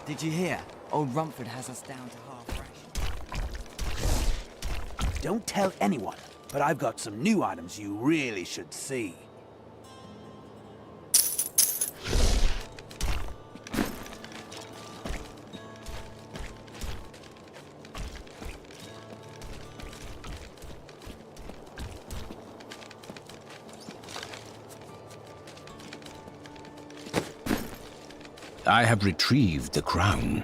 Did you hear? Old Rumford has us down to half ration. Don't tell anyone, but I've got some new items you really should see. I have retrieved the crown.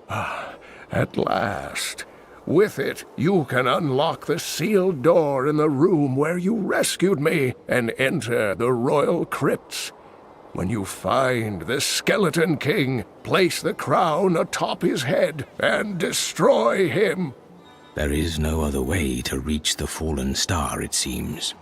Ah, at last. With it, you can unlock the sealed door in the room where you rescued me and enter the royal crypts. When you find the Skeleton King, place the crown atop his head and destroy him. There is no other way to reach the fallen star, it seems.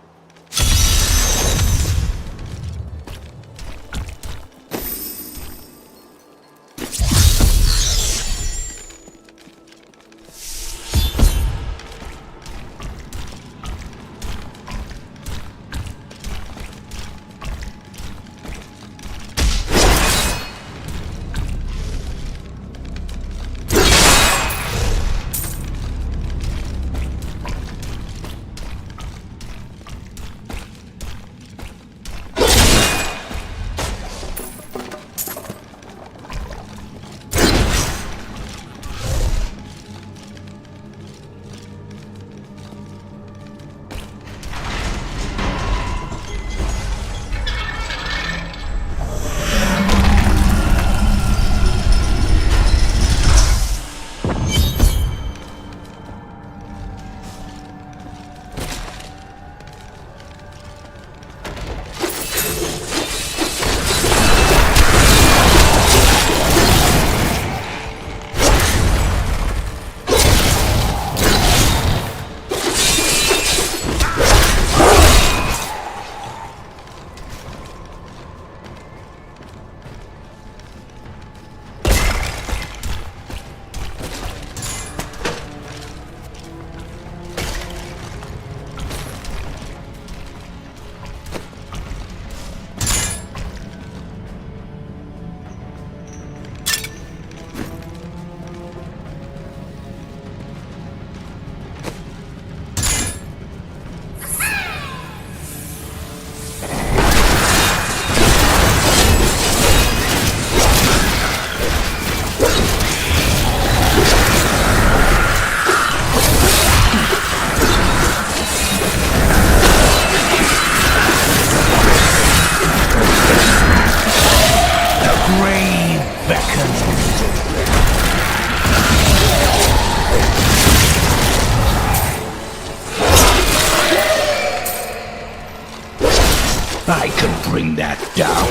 I can bring that down.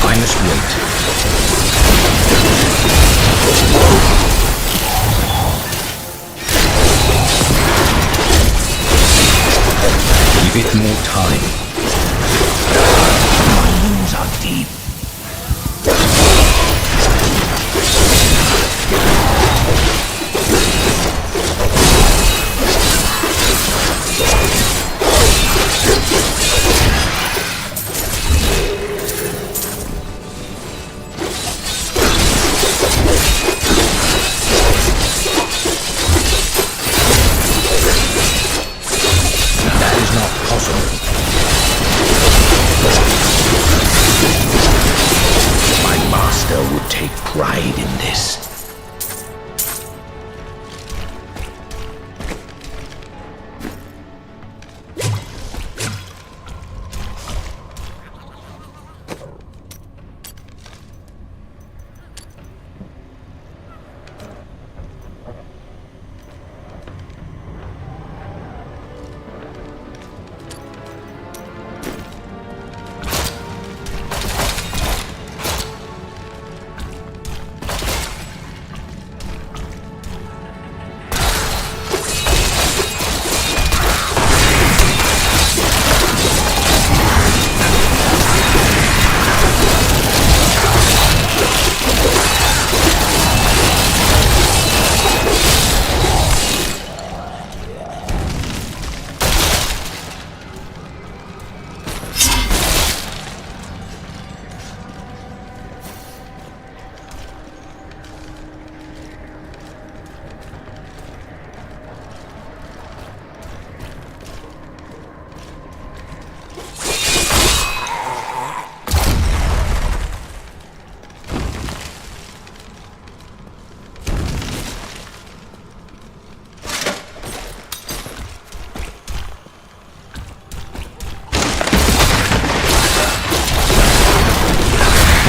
I must wait. Give it more time. My wounds are deep. That is not possible.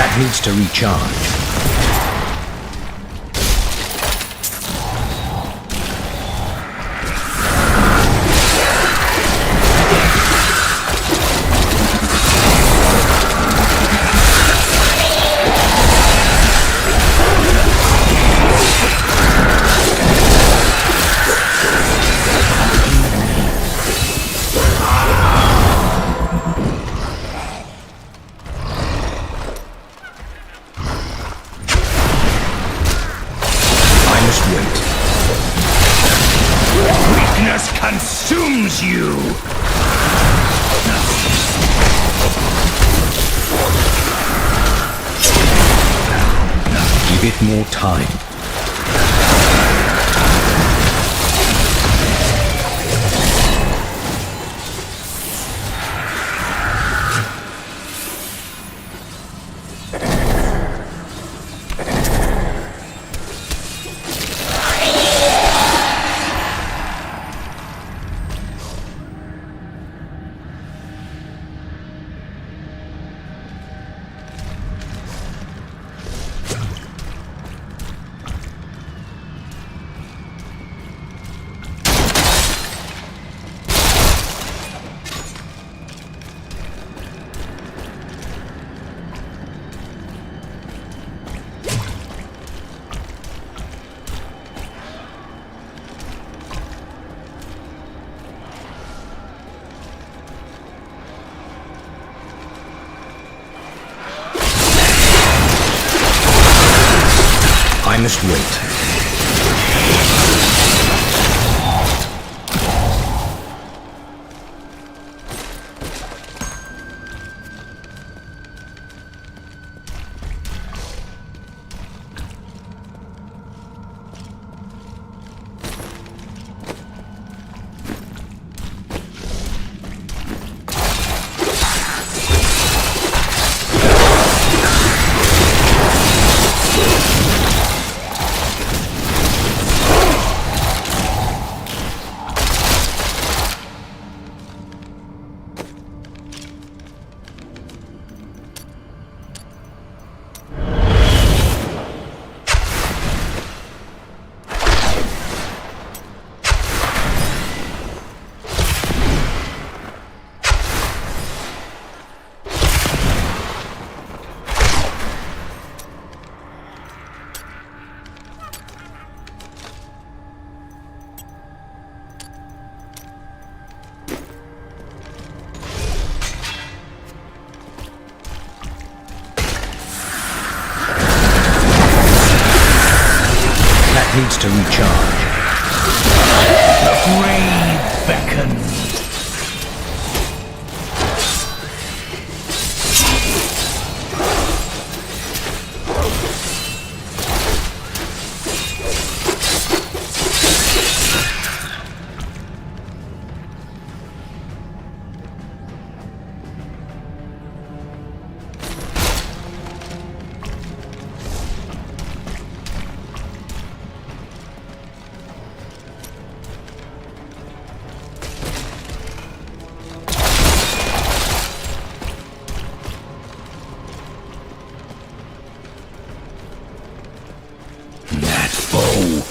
That needs to recharge. Weakness consumes you! Give it more time. I must wait. Needs to recharge. The grave beckons.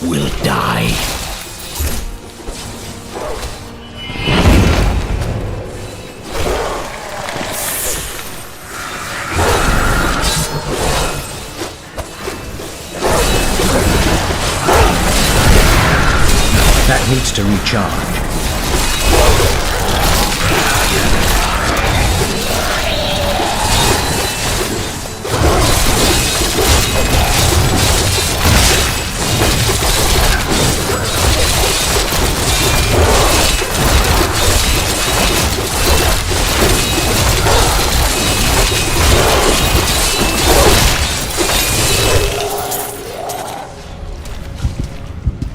Will die. That needs to recharge.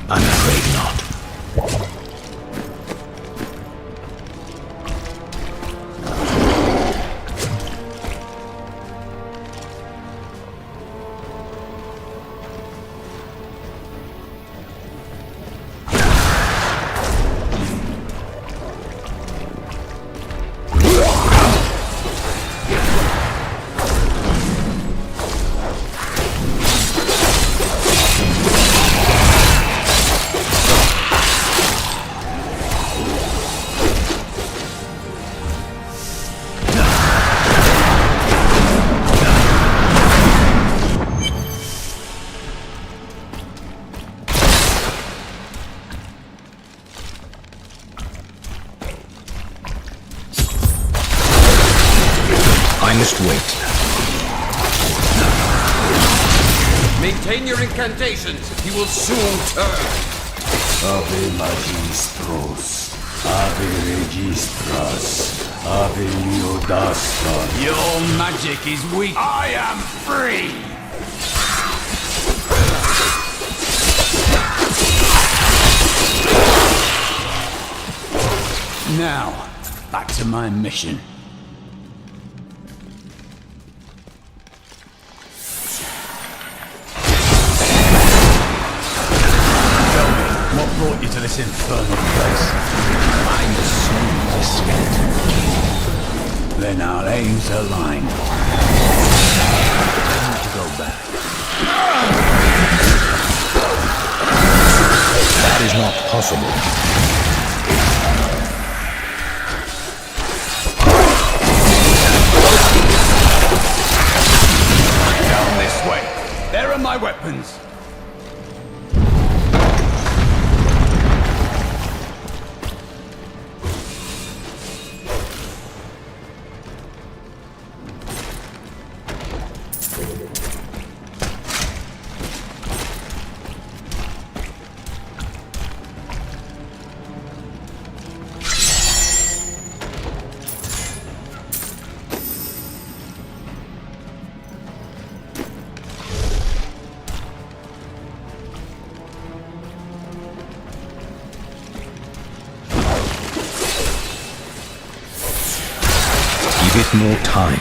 I'm afraid not. must wait. Maintain your incantations. He will soon turn. Ave Magistros. Ave Registras. Ave Leodasta. Your magic is weak. I am free! Now, back to my mission. Tell me, what brought you to this infernal place? I assumed the skeleton king. Then our aims align. I need to go back. That is not possible. Down this way. There are my weapons. Give it more time.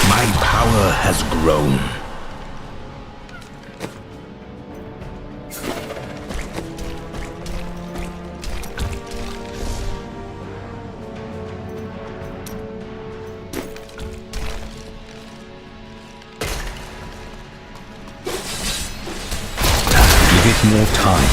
My power has grown. More time.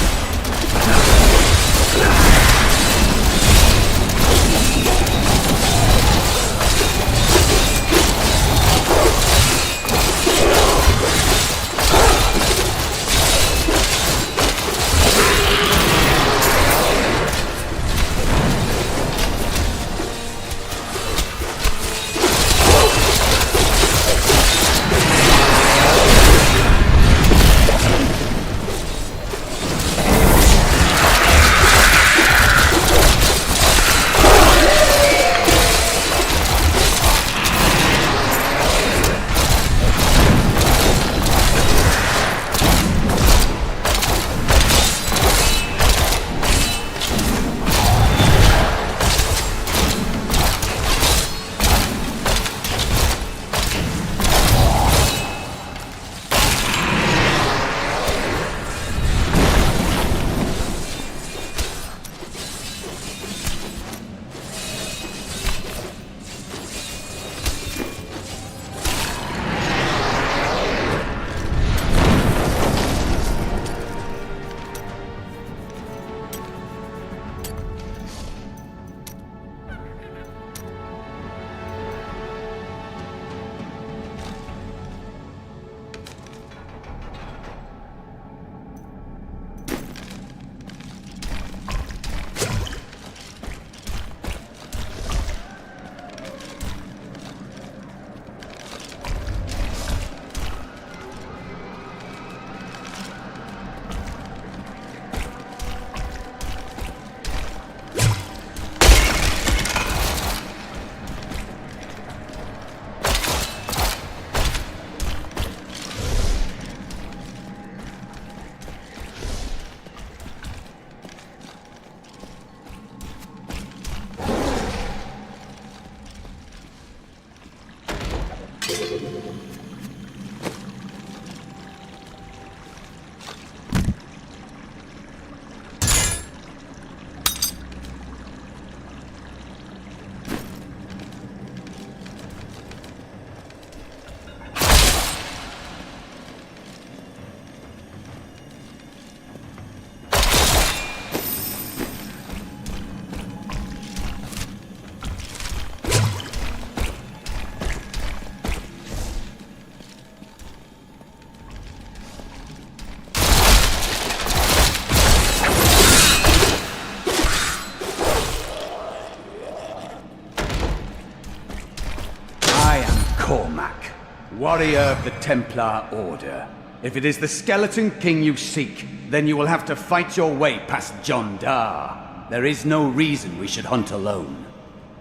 Cormac, warrior of the Templar Order. If it is the Skeleton King you seek, then you will have to fight your way past John Dar. There is no reason we should hunt alone.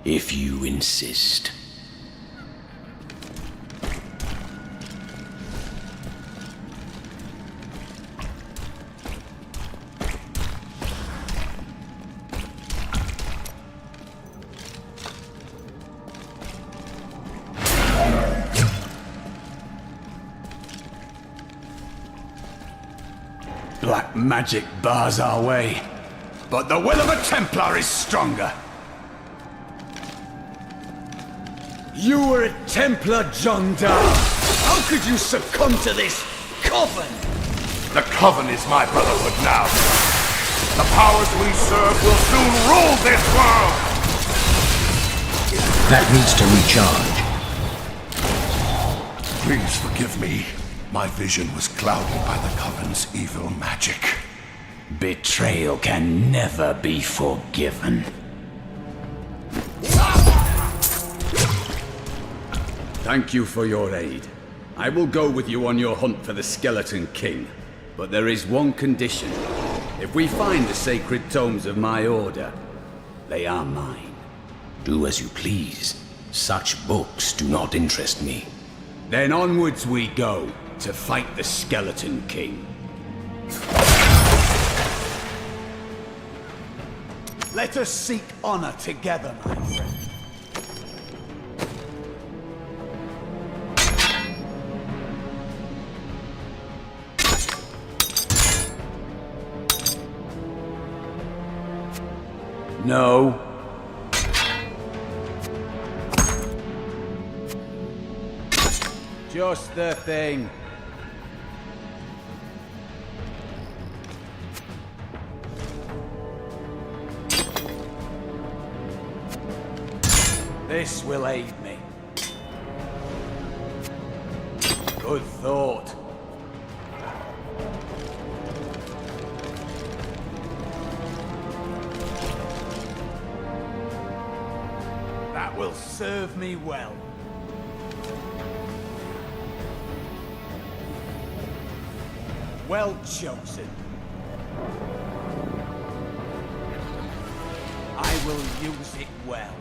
If you insist. Black magic bars our way, but the will of a Templar is stronger. You were a Templar, John Dar. How could you succumb to this coven? The coven is my brotherhood now. The powers we serve will soon rule this world! That needs to recharge. Please forgive me. My vision was clouded by the coven's evil magic. Betrayal can never be forgiven. Thank you for your aid. I will go with you on your hunt for the Skeleton King. But there is one condition. If we find the sacred tomes of my order, they are mine. Do as you please. Such books do not interest me. Then onwards we go to fight the Skeleton King. Let us seek honor together, my friend. No. Just the thing. This will aid me. Good thought. That will serve me well. Well chosen. I will use it well.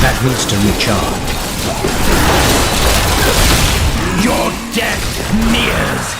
That needs to recharge. Your death nears!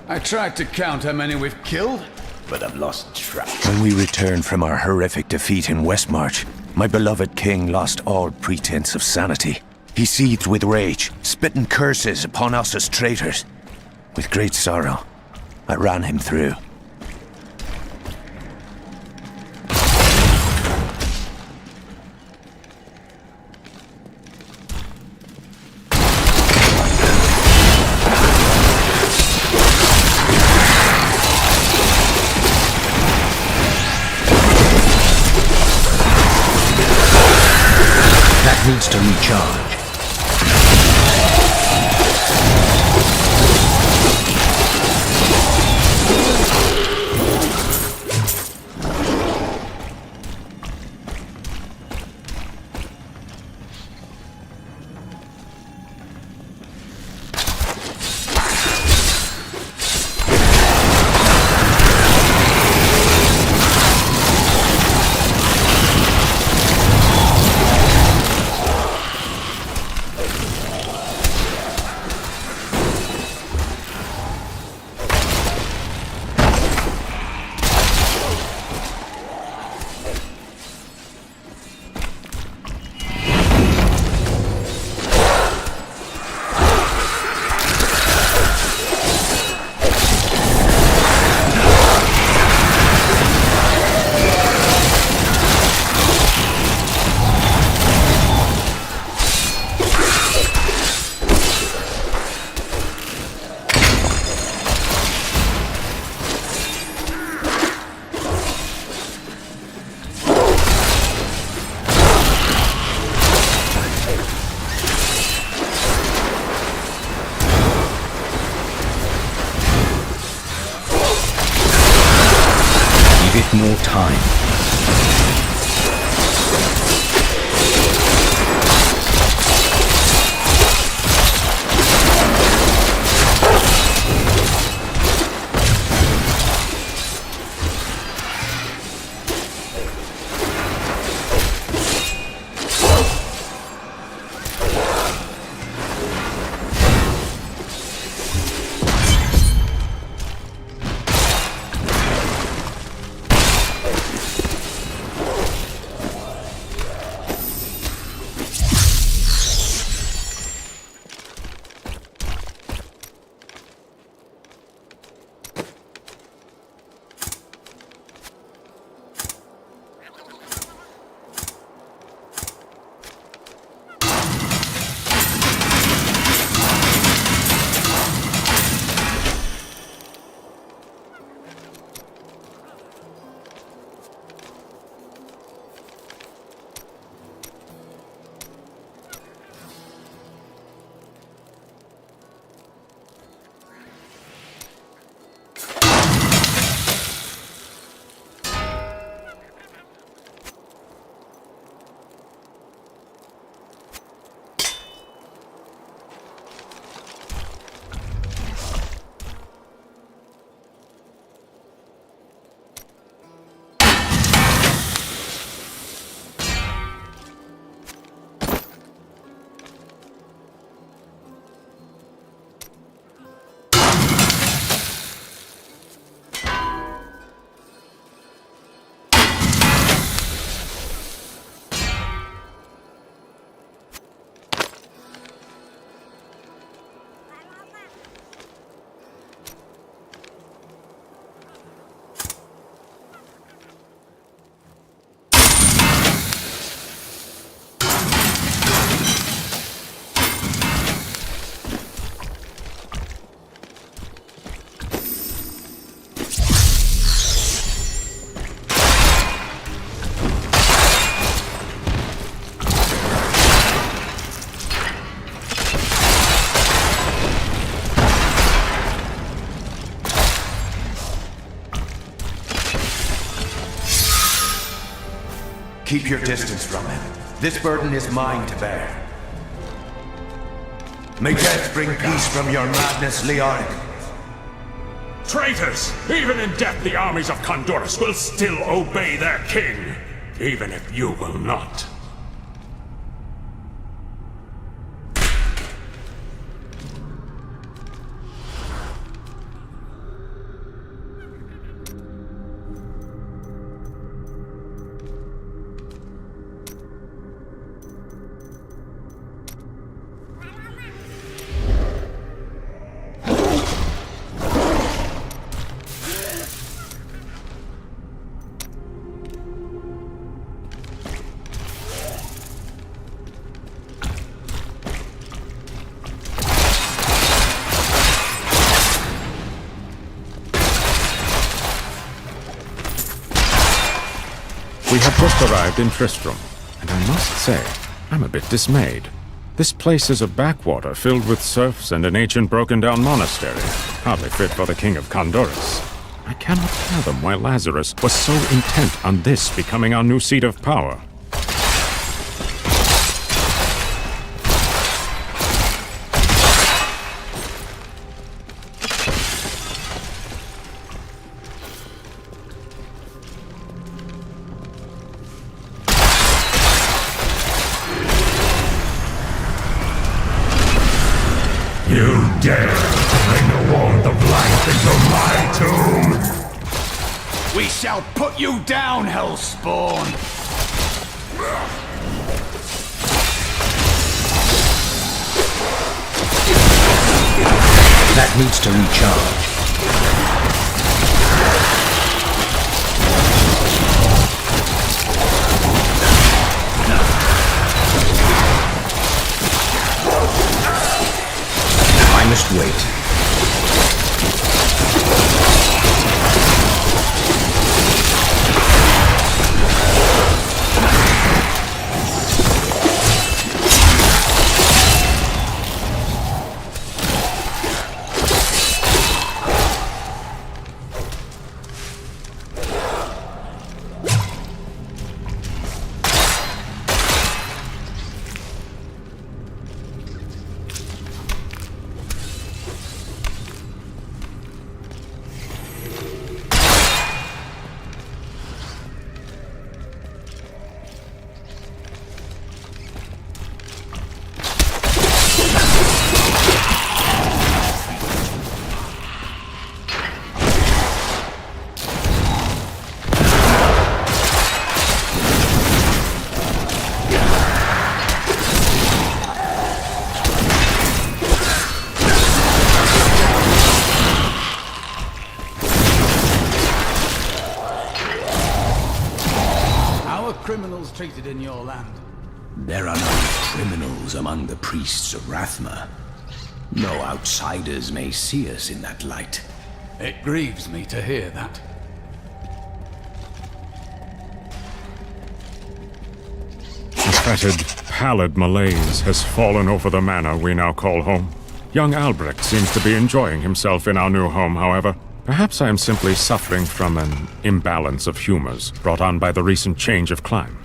I tried to count how many we've killed, but I've lost track. When we returned from our horrific defeat in Westmarch, my beloved king lost all pretense of sanity. He seethed with rage, spitting curses upon us as traitors. With great sorrow, I ran him through. Needs to recharge. more time. Keep your distance from him. This burden is mine to bear. May death bring peace from your madness, Leoric. Traitors! Even in death, the armies of Condorus will still obey their king, even if you will not. We have just arrived in Tristram, and I must say, I'm a bit dismayed. This place is a backwater filled with serfs and an ancient broken-down monastery, hardly fit for the king of Condorus. I cannot fathom why Lazarus was so intent on this becoming our new seat of power. You dare to bring the warmth of life into my tomb? We shall put you down, Hellspawn! That needs to recharge. I must wait. criminals treated in your land? There are no criminals among the priests of Rathma. No outsiders may see us in that light. It grieves me to hear that. A fetid, pallid malaise has fallen over the manor we now call home. Young Albrecht seems to be enjoying himself in our new home, however. Perhaps I am simply suffering from an imbalance of humors brought on by the recent change of clime.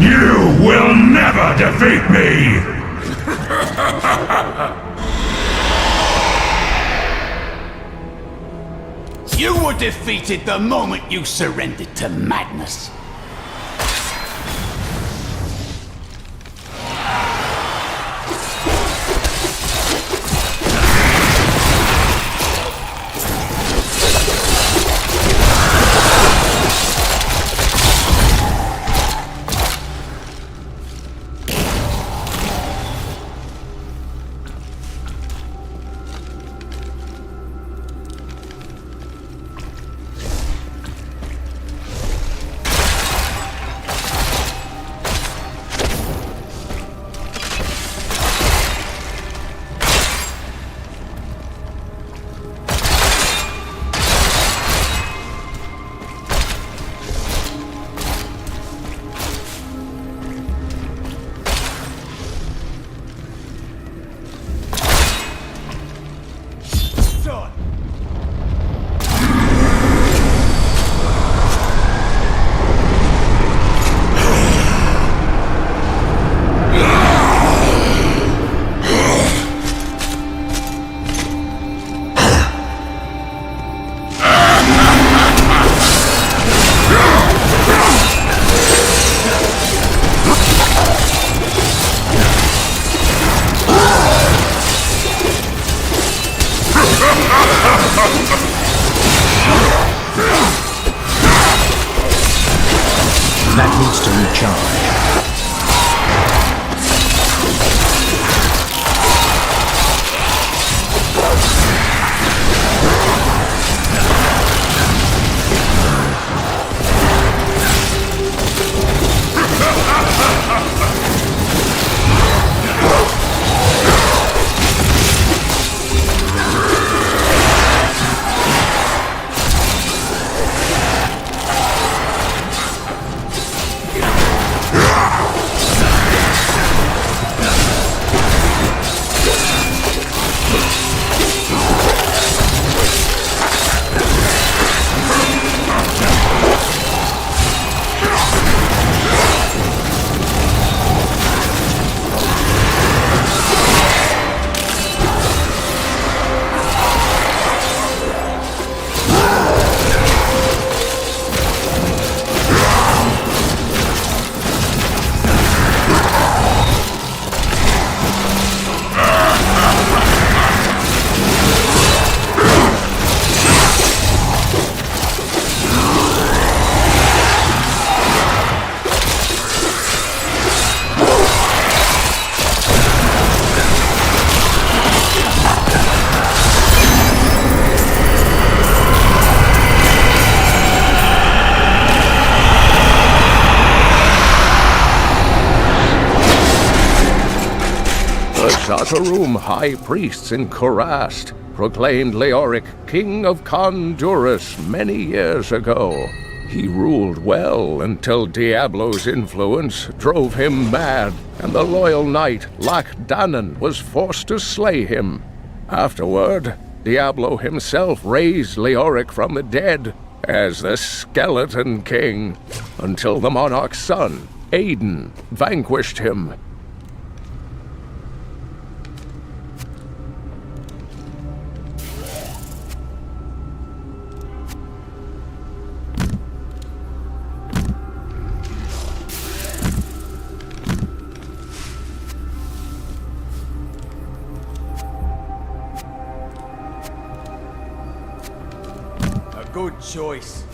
You will never defeat me! You were defeated the moment you surrendered to madness. That needs to recharge. Ah! The Zatarum high priests in Kurast proclaimed Leoric king of Kondurus many years ago. He ruled well until Diablo's influence drove him mad, and the loyal knight Lac-Danan was forced to slay him. Afterward, Diablo himself raised Leoric from the dead as the Skeleton King, until the monarch's son, Aiden, vanquished him. Good choice.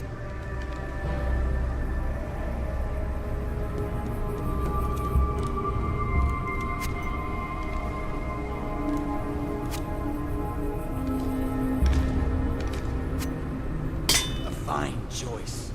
A fine choice.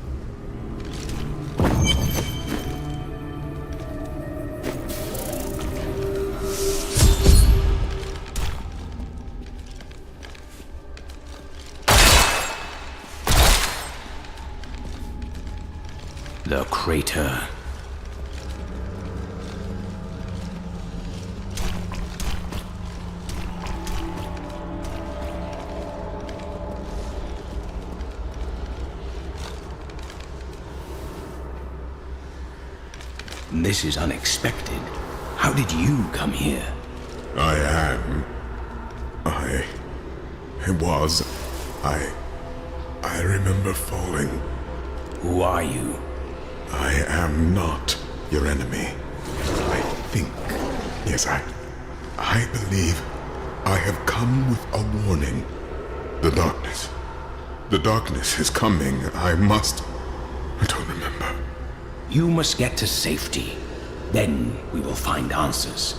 The crater. This is unexpected. How did you come here? I remember falling. Who are you? I am not your enemy. I think. Yes, I believe I have come with a warning. The darkness. The darkness is coming. I don't remember. You must get to safety. Then we will find answers.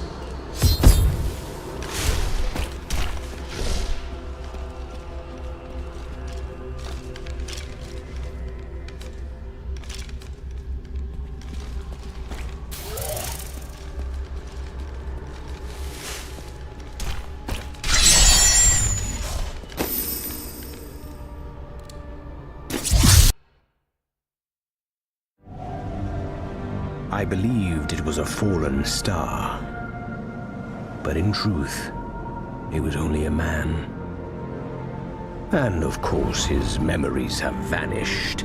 I believed it was a fallen star. But in truth, it was only a man. And of course, his memories have vanished.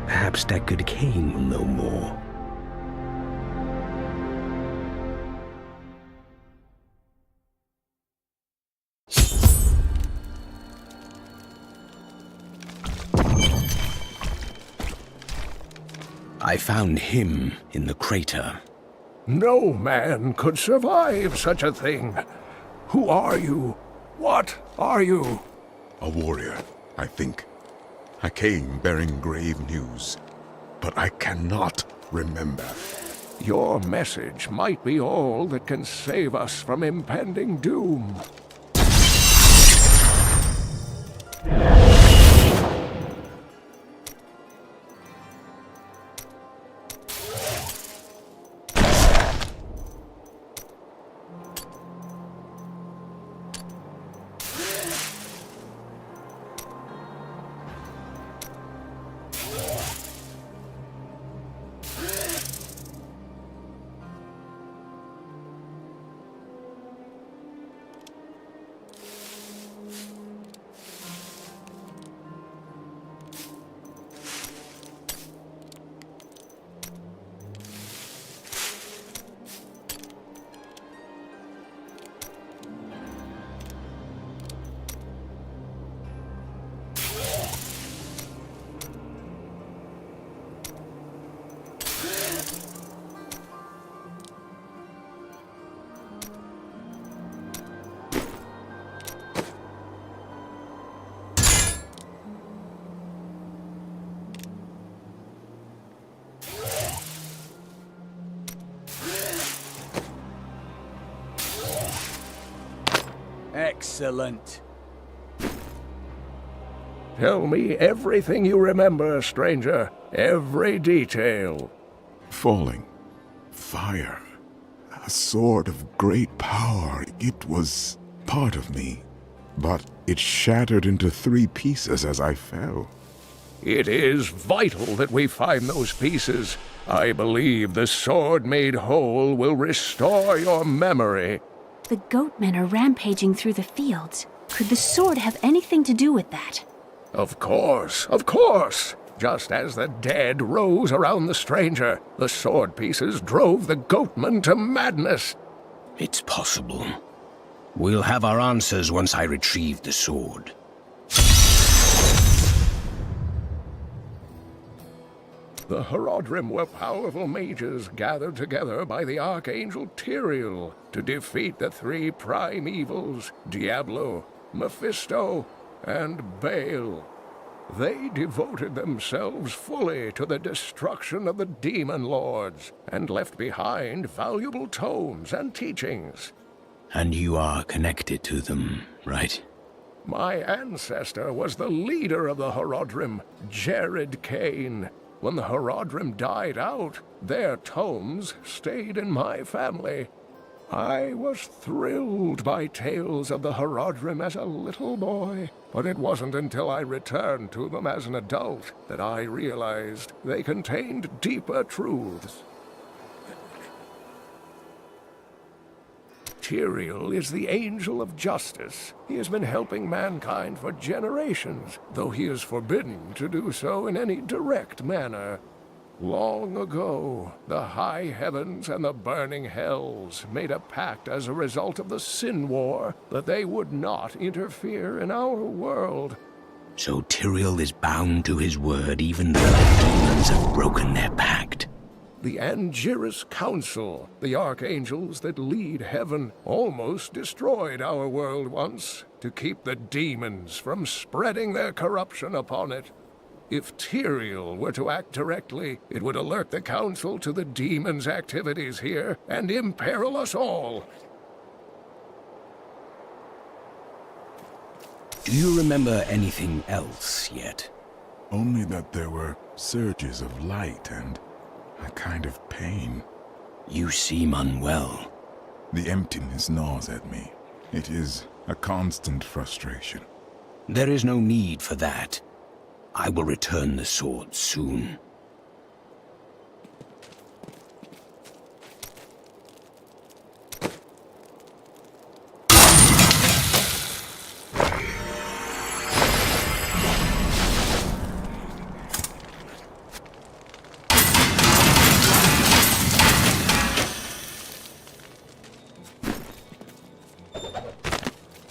Perhaps Deckard Cain will know more. I found him in the crater. No man could survive such a thing. Who are you? What are you? A warrior, I think. I came bearing grave news, but I cannot remember. Your message might be all that can save us from impending doom. Excellent. Tell me everything you remember, stranger. Every detail. Falling. Fire. A sword of great power. It was part of me, but it shattered into 3 pieces as I fell. It is vital that we find those pieces. I believe the sword made whole will restore your memory. The goatmen are rampaging through the fields. Could the sword have anything to do with that? Of course, of course. Just as the dead rose around the stranger, the sword pieces drove the goatmen to madness. It's possible. We'll have our answers once I retrieve the sword. The Horodrim were powerful mages gathered together by the Archangel Tyrael to defeat the 3 prime evils, Diablo, Mephisto, and Baal. They devoted themselves fully to the destruction of the demon lords and left behind valuable tomes and teachings. And you are connected to them, right? My ancestor was the leader of the Horodrim, Jared Kane. When the Horodrim died out, their tomes stayed in my family. I was thrilled by tales of the Horodrim as a little boy, but it wasn't until I returned to them as an adult that I realized they contained deeper truths. Tyrael is the angel of justice. He has been helping mankind for generations, though he is forbidden to do so in any direct manner. Long ago, the high heavens and the burning hells made a pact as a result of the Sin War that they would not interfere in our world. So Tyrael is bound to his word even though the demons have broken their pact. The Angiris Council, the archangels that lead heaven, almost destroyed our world once to keep the demons from spreading their corruption upon it. If Tyrael were to act directly, it would alert the Council to the demons' activities here and imperil us all. Do you remember anything else yet? Only that there were surges of light and a kind of pain. You seem unwell. The emptiness gnaws at me. It is a constant frustration. There is no need for that. I will return the sword soon.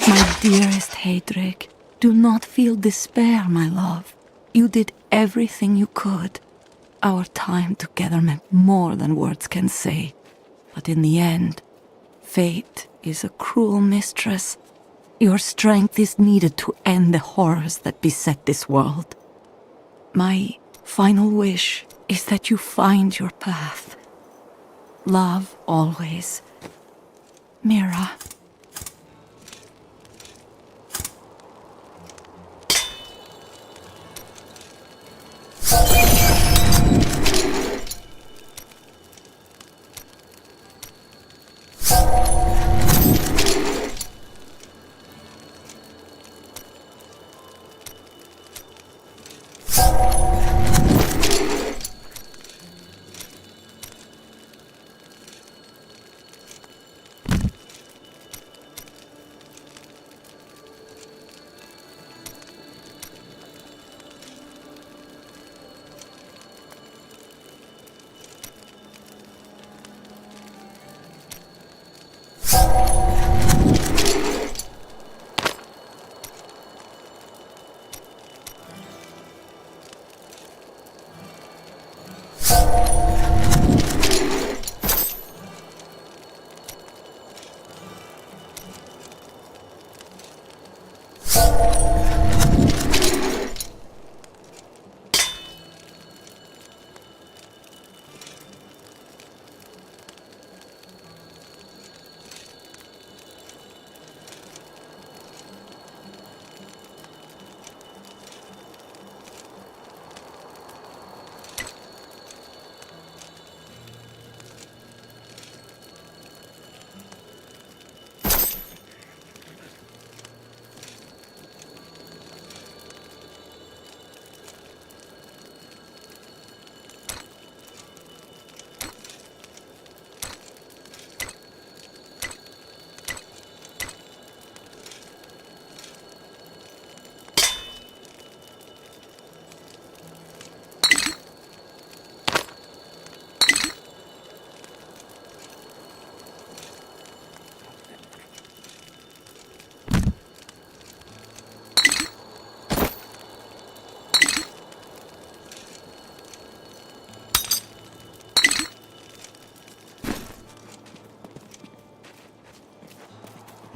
My dearest Heydrich, do not feel despair, my love. You did everything you could. Our time together meant more than words can say. But in the end, fate is a cruel mistress. Your strength is needed to end the horrors that beset this world. My final wish is that you find your path. Love always. Mira.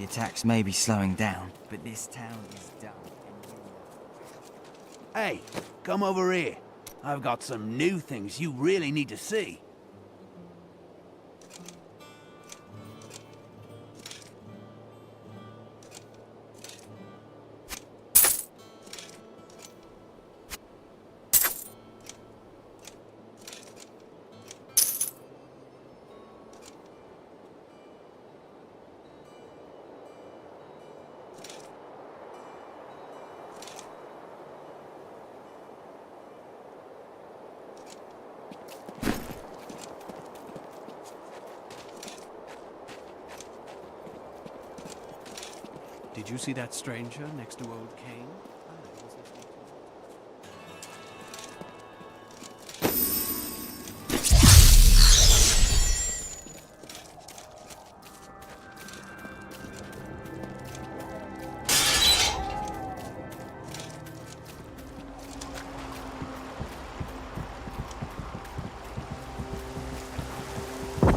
The attacks may be slowing down, but this town is done. Hey, come over here. I've got some new things you really need to see. Did you see that stranger next to old Cain?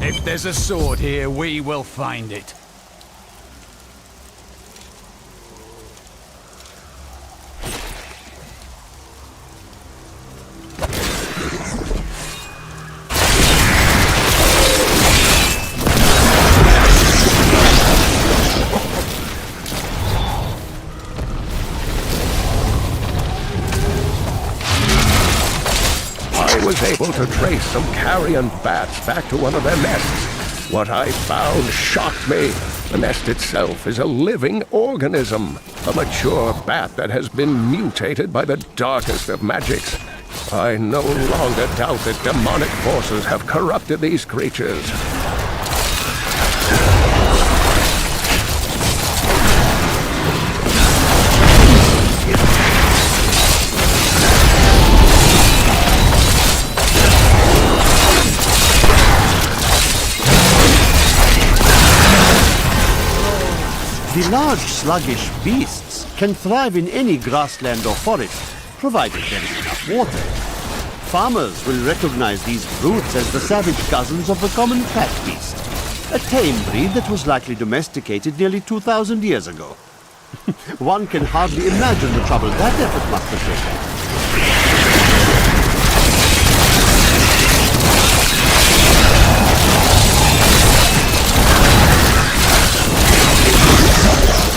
If there's a sword here, we will find it. I was able to trace some carrion bats back to one of their nests. What I found shocked me. The nest itself is a living organism, a mature bat that has been mutated by the darkest of magics. I no longer doubt that demonic forces have corrupted these creatures. The large, sluggish beasts can thrive in any grassland or forest, provided there is enough water. Farmers will recognize these brutes as the savage cousins of the common fat beast, a tame breed that was likely domesticated nearly 2,000 years ago. One can hardly imagine the trouble that effort must have taken.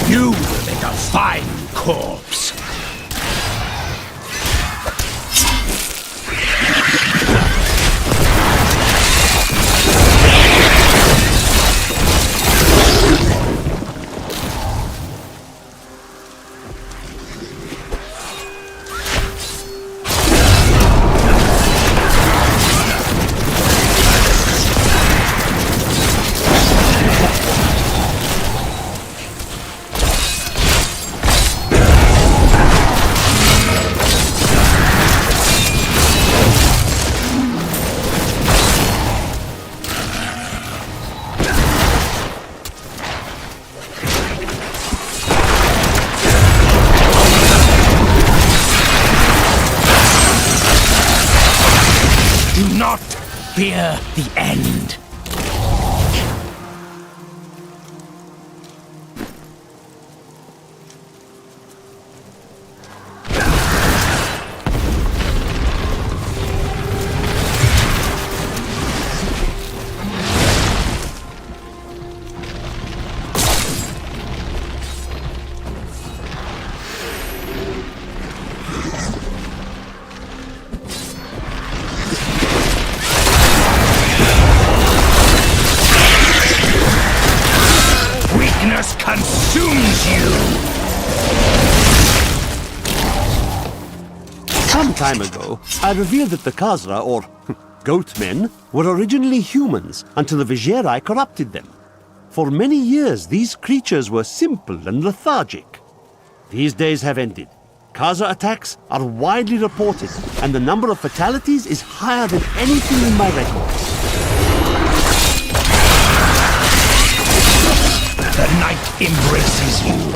You will make a fine corpse. Do not fear the end. Consumes you! Some time ago, I revealed that the Khazra, or goatmen, were originally humans until the Vigerai corrupted them. For many years, these creatures were simple and lethargic. These days have ended. Khazra attacks are widely reported, and the number of fatalities is higher than anything in my records. The night embraces you.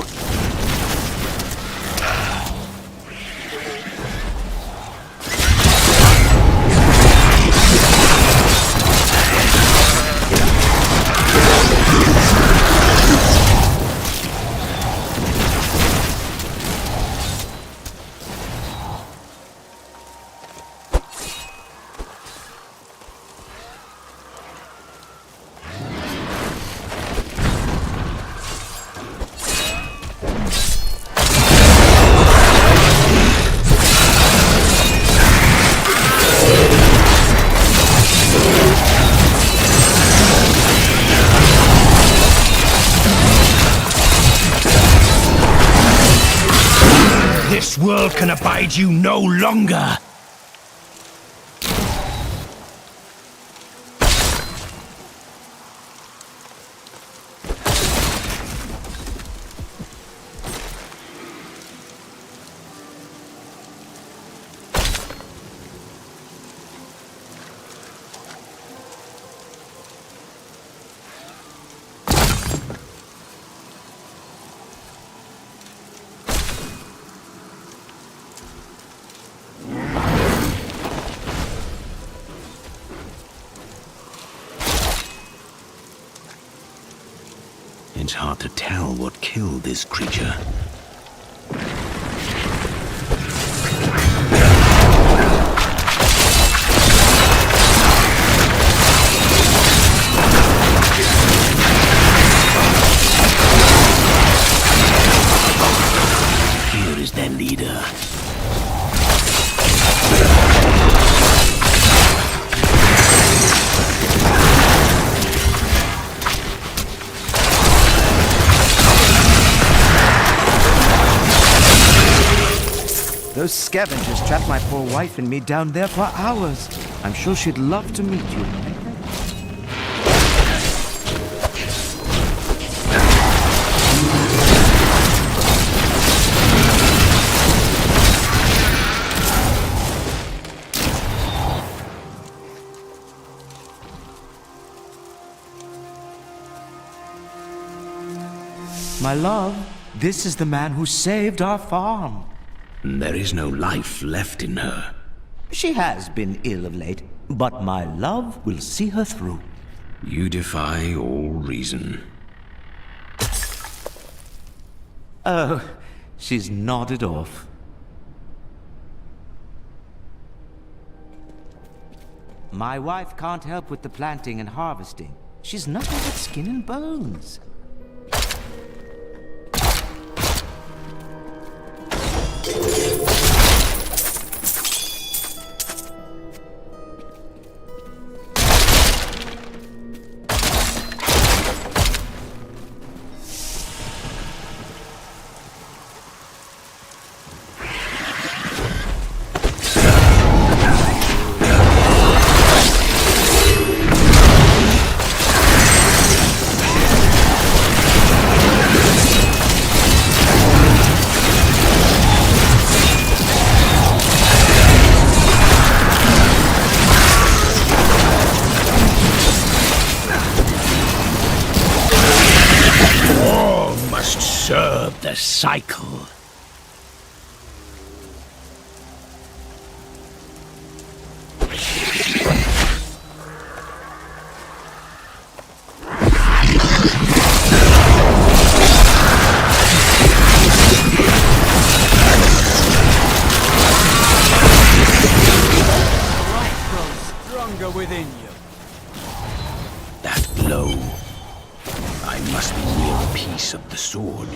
can abide you no longer! It's hard to tell what killed this creature. Here is their leader. Those scavengers trapped my poor wife and me down there for hours. I'm sure she'd love to meet you. My love, this is the man who saved our farm. There is no life left in her. She has been ill of late, but my love will see her through. You defy all reason. Oh, she's nodded off. My wife can't help with the planting and harvesting. She's nothing but skin and bones. Serve the cycle. Stronger within you. That blow. I must be near a piece of the sword.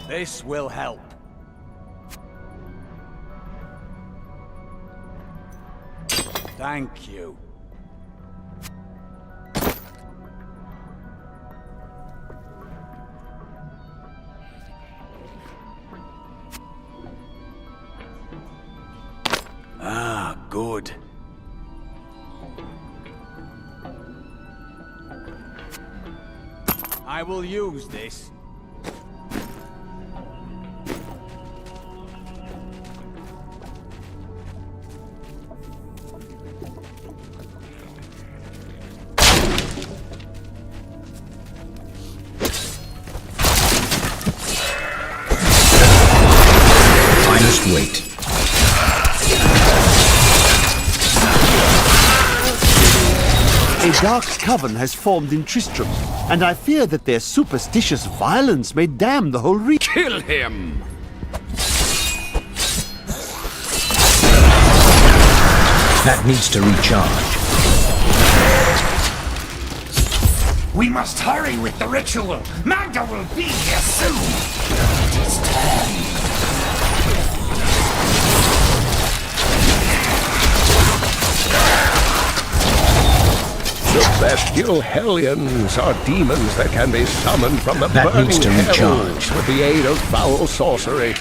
This will help. Thank you. Ah, good. I will use this. I must wait. A dark coven has formed in Tristram, and I fear that their superstitious violence may damn the whole region. Kill him! That needs to recharge. We must hurry with the ritual. Magda will be here soon. It is time. The bestial hellions are demons that can be summoned from the That burning needs to hells recharge. with the aid of foul sorcery.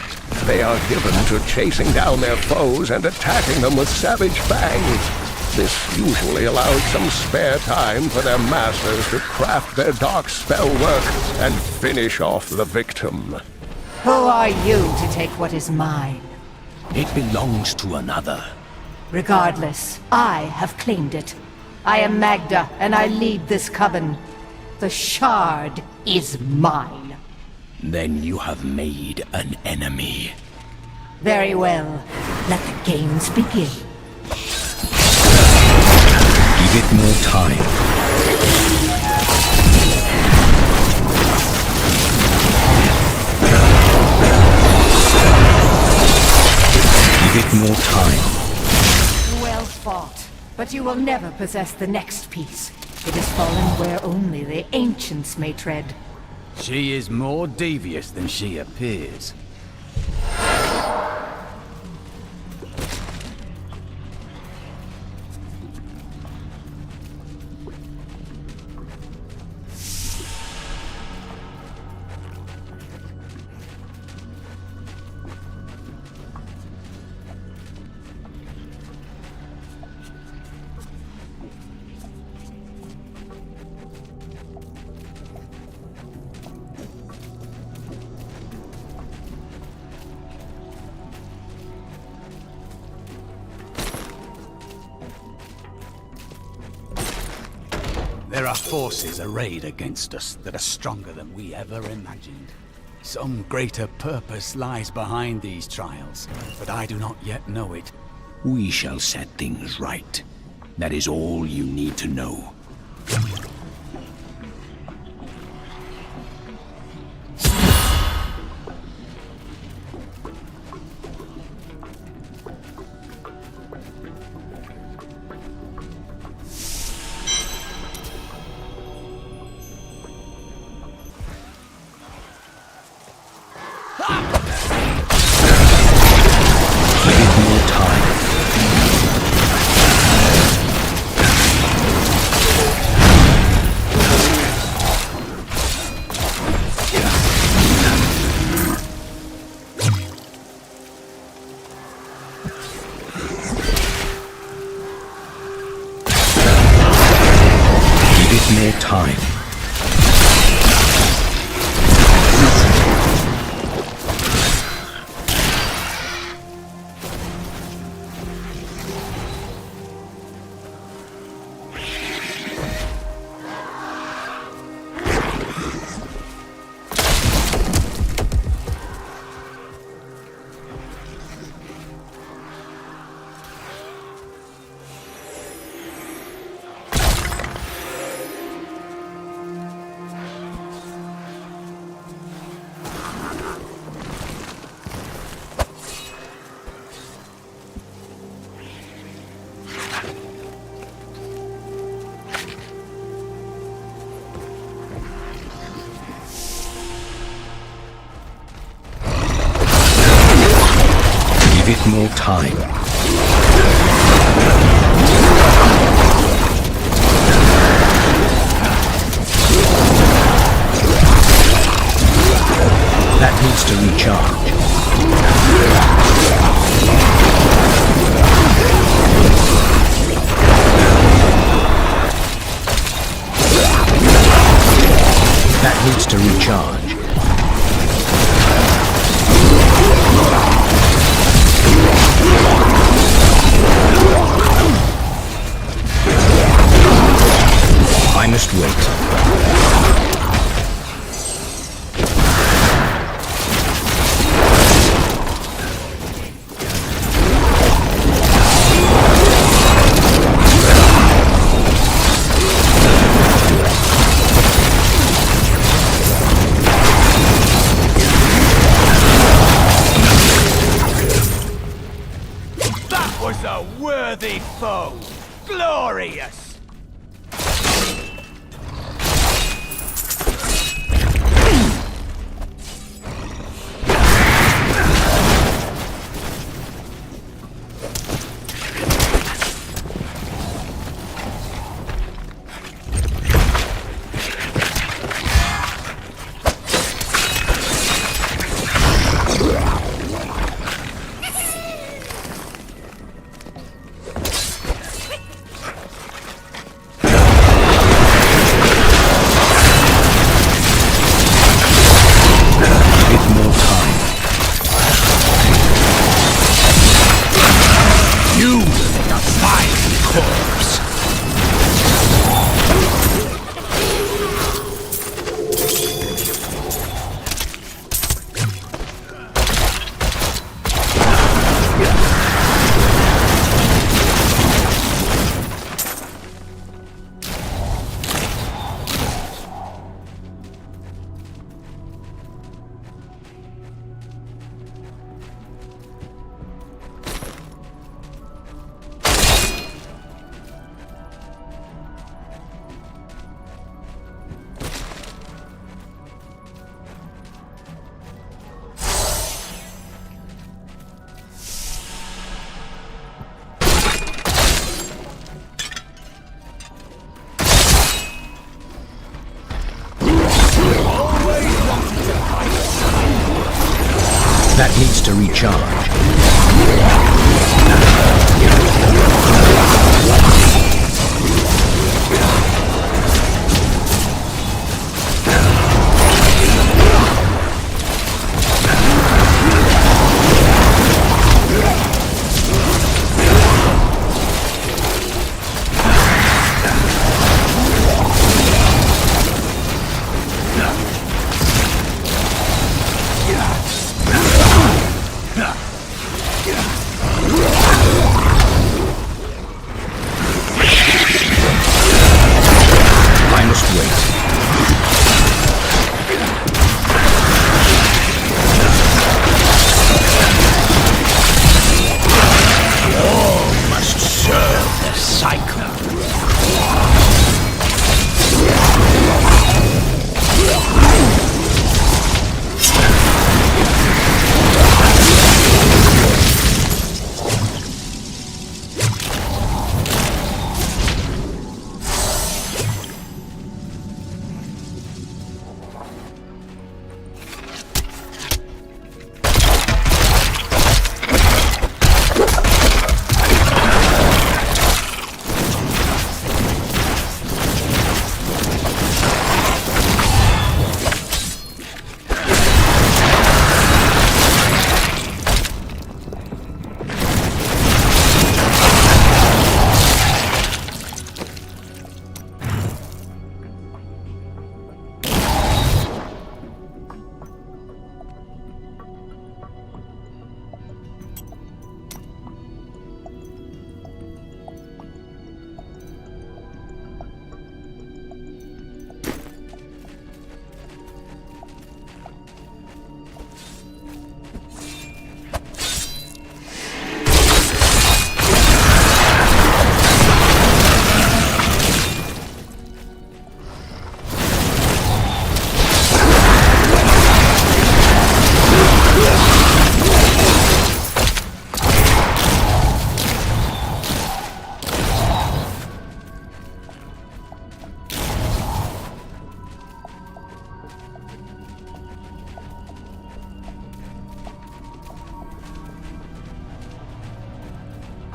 They are given to chasing down their foes and attacking them with savage fangs. This usually allows some spare time for their masters to craft their dark spell work and finish off the victim. Who are you to take what is mine? It belongs to another. Regardless, I have claimed it. I am Magda, and I lead this coven. The shard is mine. Then you have made an enemy. Very well. Let the games begin. Give it more time. Give it more time. Well fought. But you will never possess the next piece. It has fallen where only the ancients may tread. She is more devious than she appears. There are forces arrayed against us that are stronger than we ever imagined. Some greater purpose lies behind these trials, but I do not yet know it. We shall set things right. That is all you need to know. Time. 'Tis bit more time. That needs to recharge. That needs to recharge. I must wait. That was a worthy foe! Glorious! That needs to recharge.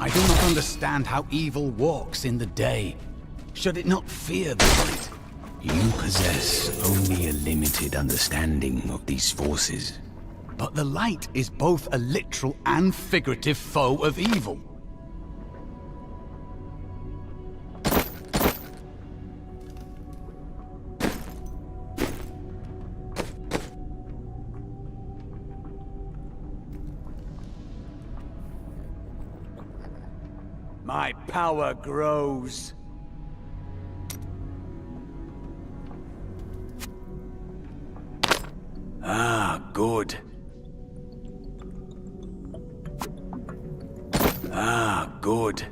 I do not understand how evil walks in the day. Should it not fear the light? You possess only a limited understanding of these forces. But the light is both a literal and figurative foe of evil. My power grows. Ah, good. Ah, good.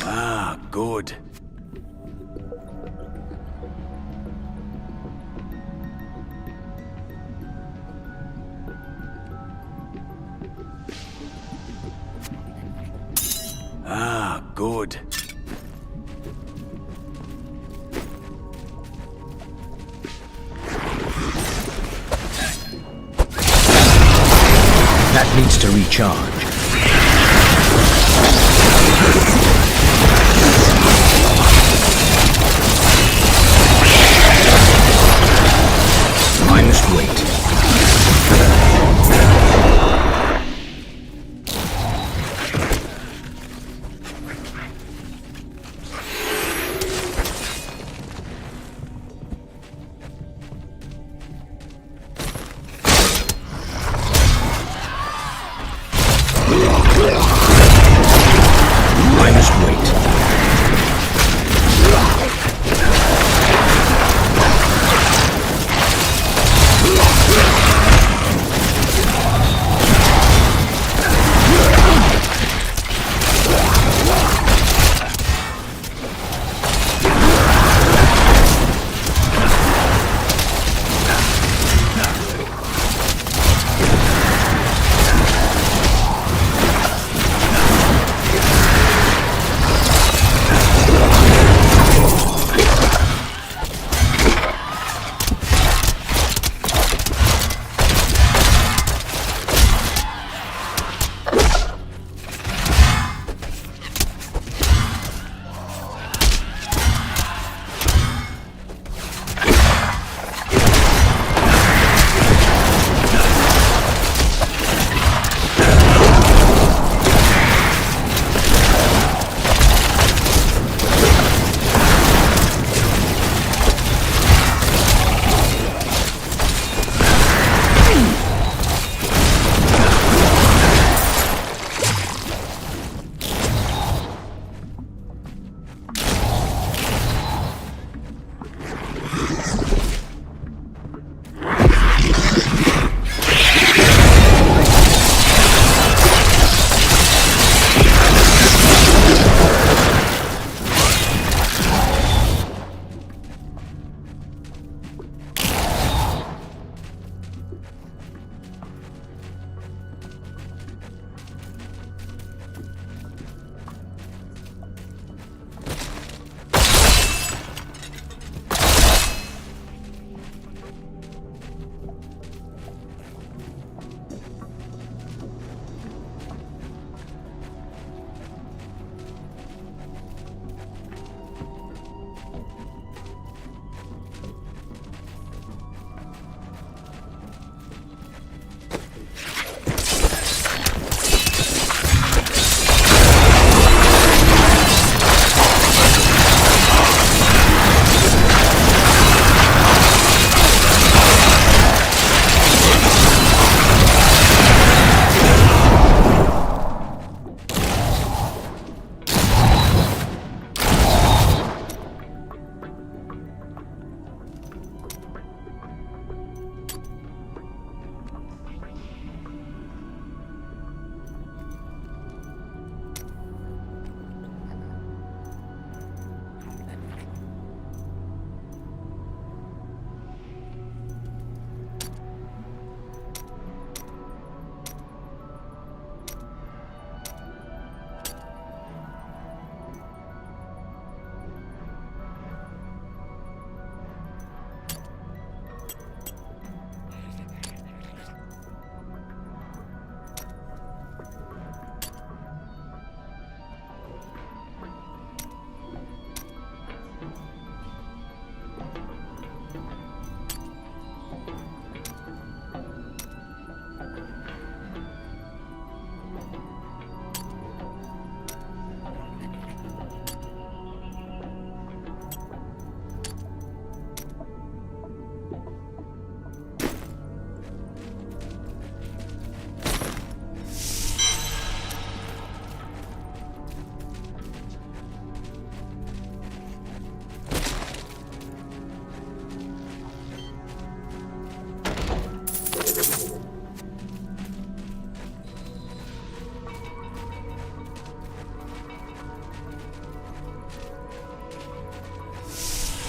Ah, good. Ah, good. That needs to recharge. I must wait.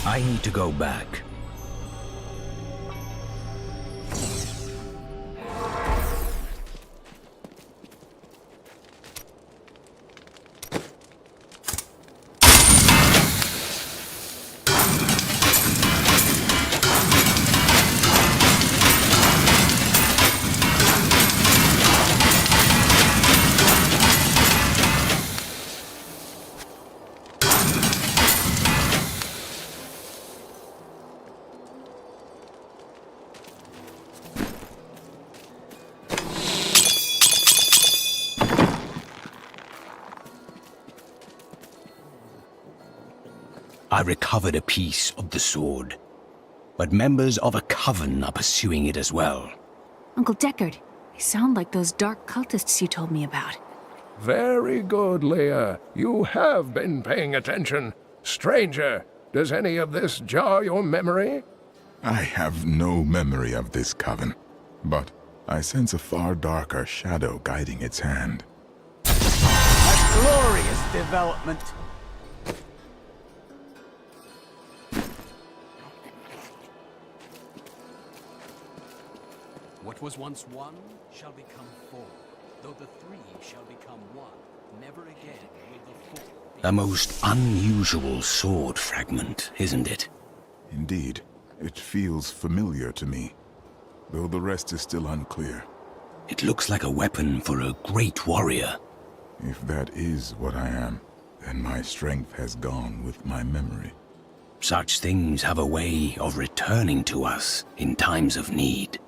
I need to go back. I recovered a piece of the sword, but members of a coven are pursuing it as well. Uncle Deckard, they sound like those dark cultists you told me about. Very good, Leia. You have been paying attention. Stranger, does any of this jar your memory? I have no memory of this coven, but I sense a far darker shadow guiding its hand. A glorious development. What was once one shall become four, though the three shall become one. Never again will the four be... A most unusual sword fragment, isn't it? Indeed, it feels familiar to me, though the rest is still unclear. It looks like a weapon for a great warrior. If that is what I am, then my strength has gone with my memory. Such things have a way of returning to us in times of need.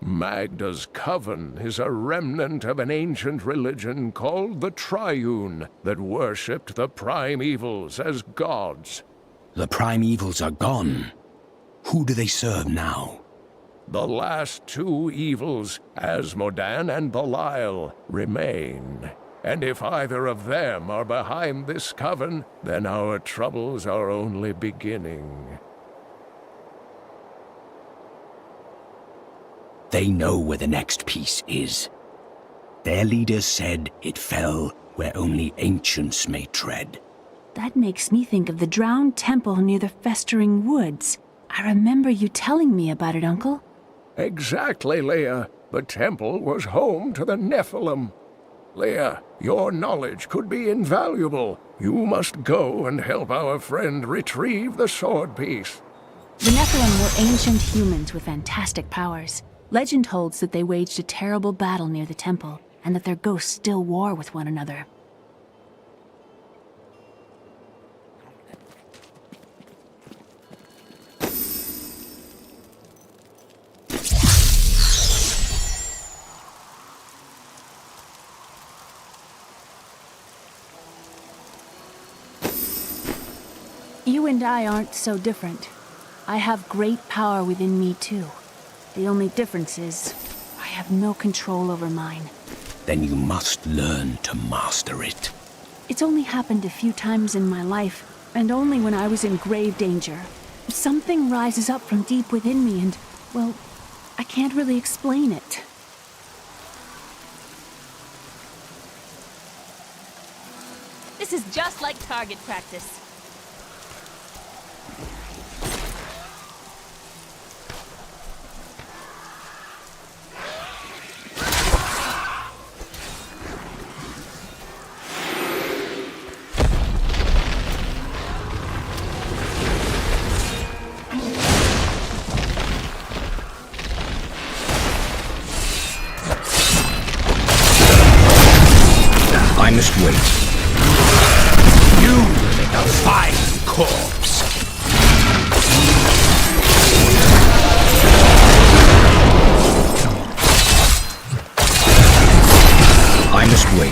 Magda's coven is a remnant of an ancient religion called the Triune that worshipped the primevals as gods. The primevals are gone. Who do they serve now? The last two evils, Asmodan and Belial, remain. And if either of them are behind this coven, then our troubles are only beginning. They know where the next piece is. Their leader said it fell where only ancients may tread. That makes me think of the drowned temple near the festering woods. I remember you telling me about it, Uncle. Exactly, Leia. The temple was home to the Nephilim. Leia, your knowledge could be invaluable. You must go and help our friend retrieve the sword piece. The Nephilim were ancient humans with fantastic powers. Legend holds that they waged a terrible battle near the temple, and that their ghosts still war with one another. You and I aren't so different. I have great power within me, too. The only difference is, I have no control over mine. Then you must learn to master it. It's only happened a few times in my life, and only when I was in grave danger. Something rises up from deep within me and, well, I can't really explain it. This is just like target practice. I must wait. You, a fine corpse. I must wait.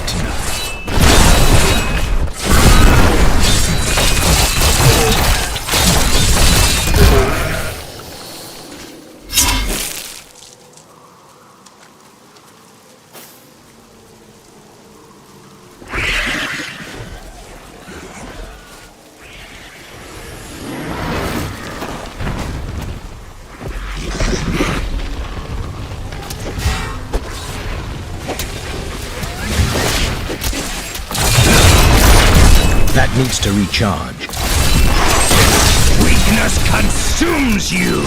needs to recharge. Weakness consumes you!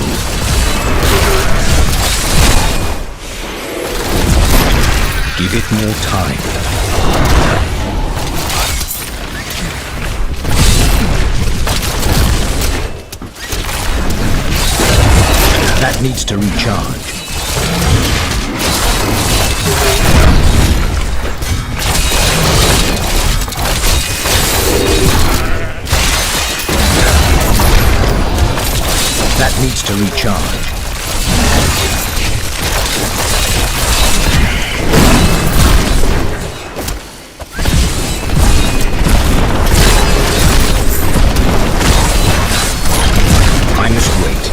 Give it more time. That needs to recharge. That needs to recharge. I must wait.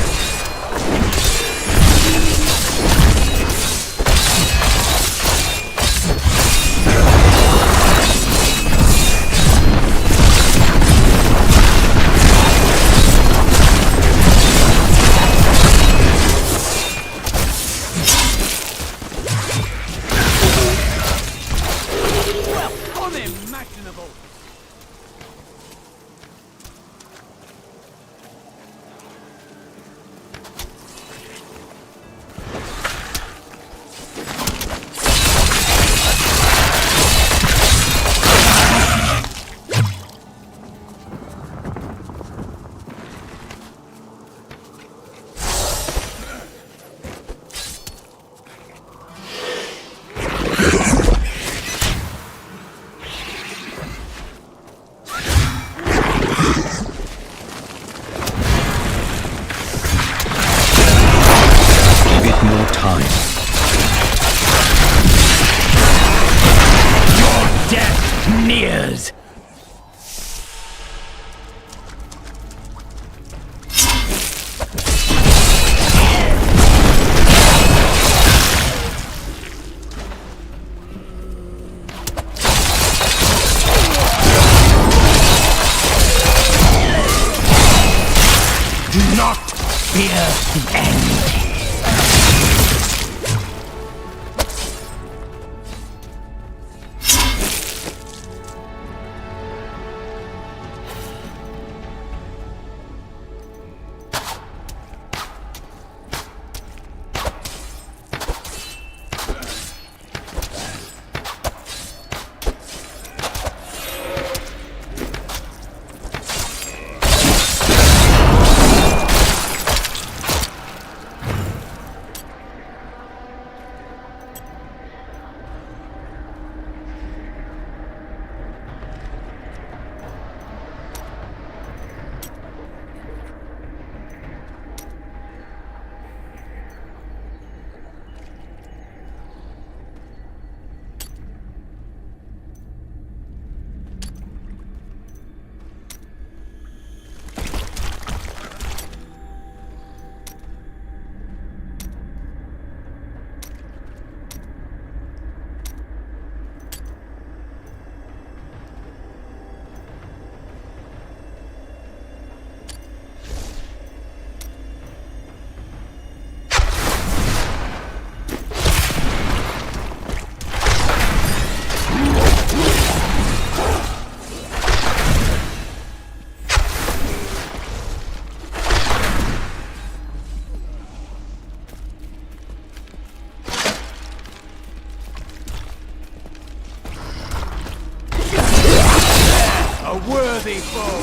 Worthy foe.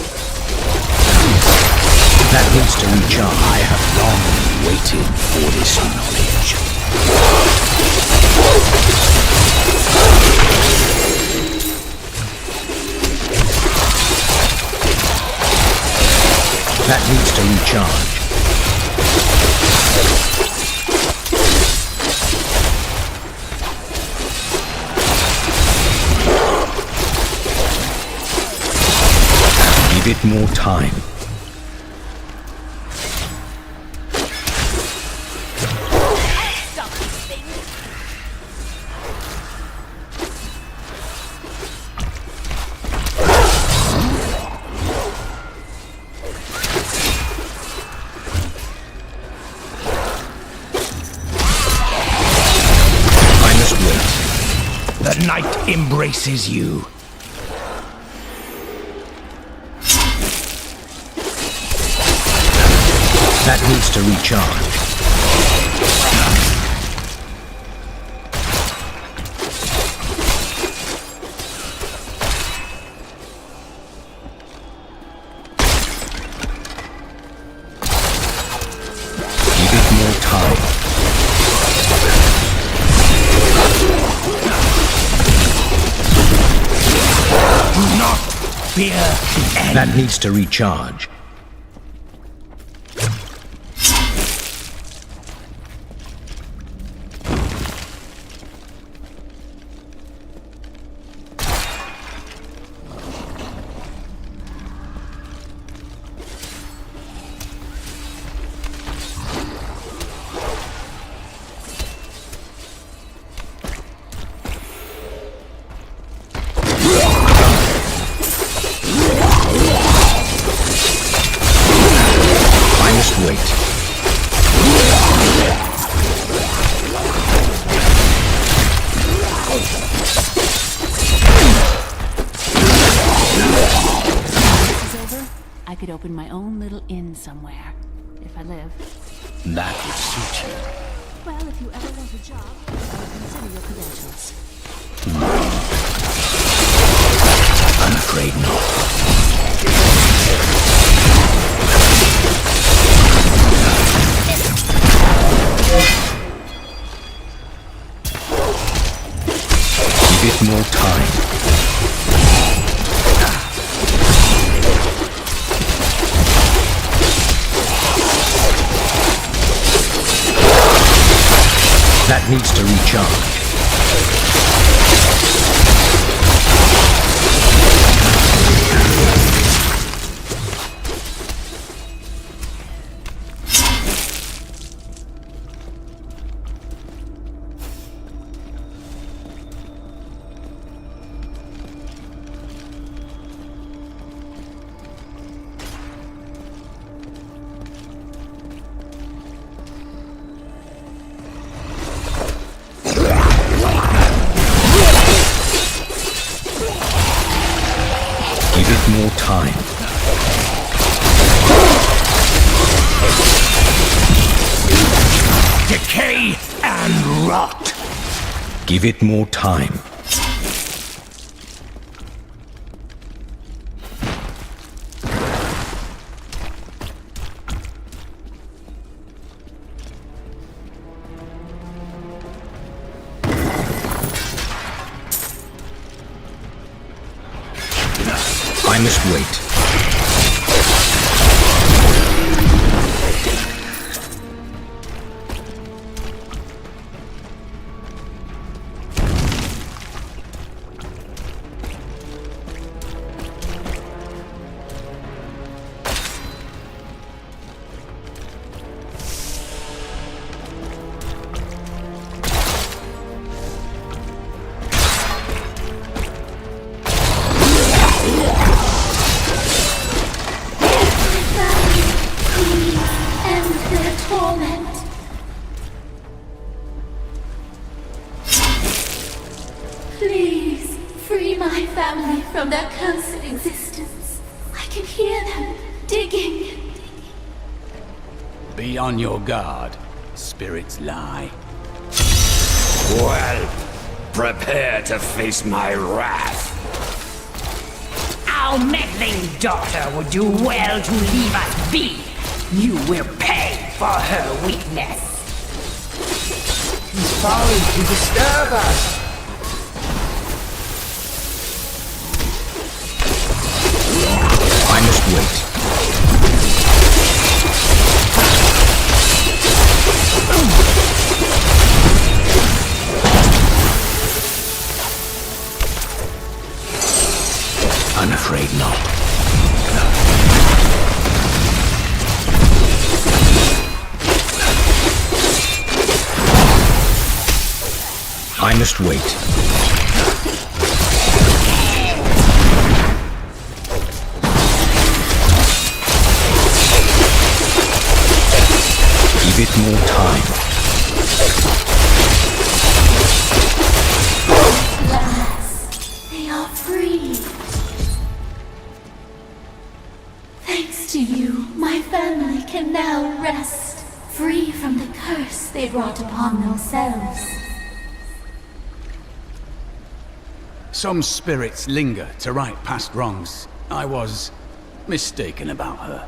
That needs to recharge. I have long waited for this knowledge. That needs to recharge. Give it more time. I must wait. The night embraces you. needs to recharge. Give it more time. Do not fear the end. That needs to recharge. I could open my own little inn somewhere, if I live. That would suit you. Well, if you ever want a job, I would consider your credentials. I'm afraid not. Give it more time. That needs to recharge. More time. Decay and rot. Give it more time. I must wait. Please, free my family from their cursed existence. I can hear them digging. Be on your guard. Spirits lie. Well, prepare to face my wrath. Our meddling daughter would do well to leave us be. You will pay for her weakness. He's following to disturb us. I must wait. I'm afraid not. I must wait. Give it more time. They are free. Thanks to to you, my family can now rest, free from the curse they brought upon themselves. Some spirits linger to right past wrongs. I was mistaken about her.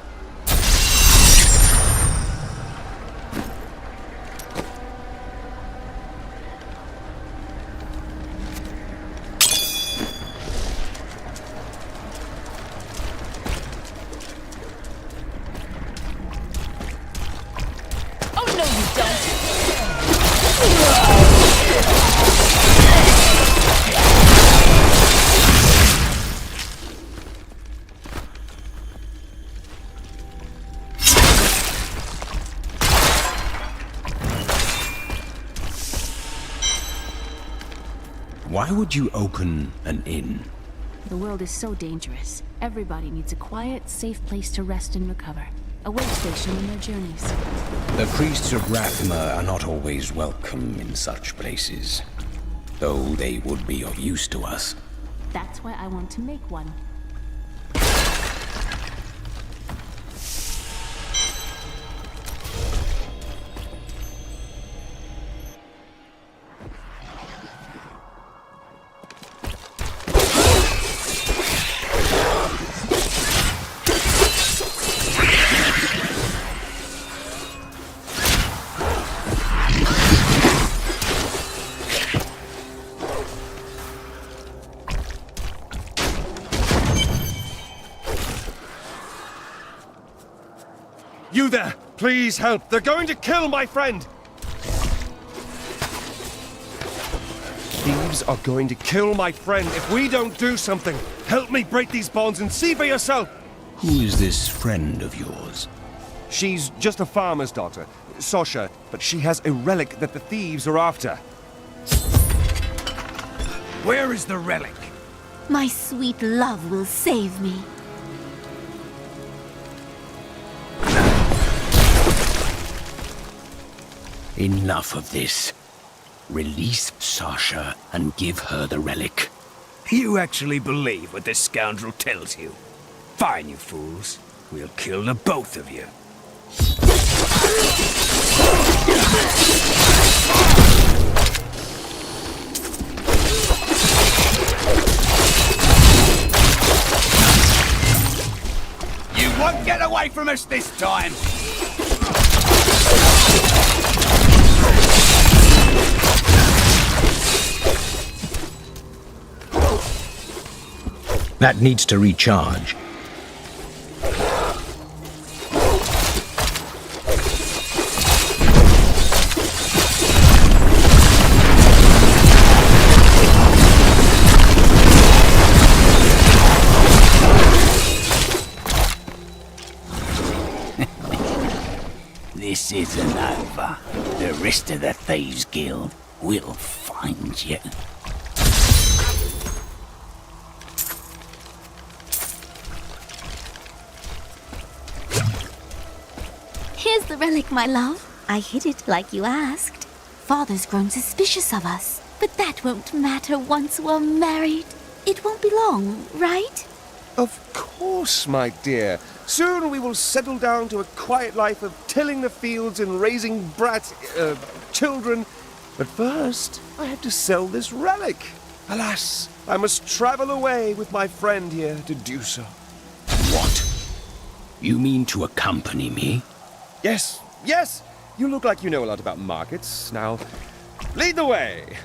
Why would you open an inn? The world is so dangerous. Everybody needs a quiet, safe place to rest and recover. A way station in their journeys. The priests of Rathma are not always welcome in such places, though they would be of use to us. That's why I want to make one. You there! Please help! They're going to kill my friend! Thieves are going to kill my friend if we don't do something! Help me break these bonds and see for yourself! Who is this friend of yours? She's just a farmer's daughter, Sasha, but she has a relic that the thieves are after. Where is the relic? My sweet love will save me. Enough of this. Release Sasha and give her the relic. You actually believe what this scoundrel tells you? Fine, you fools. We'll kill the both of you. You won't get away from us this time! That needs to recharge. This isn't over. The rest of the Thieves Guild will find you. Here's the relic, my love. I hid it like you asked. Father's grown suspicious of us, but that won't matter once we're married. It won't be long, right? Of course, my dear. Soon we will settle down to a quiet life of tilling the fields and raising children. But first, I have to sell this relic. Alas, I must travel away with my friend here to do so. What? You mean to accompany me? Yes, yes! You look like you know a lot about markets. Now, lead the way!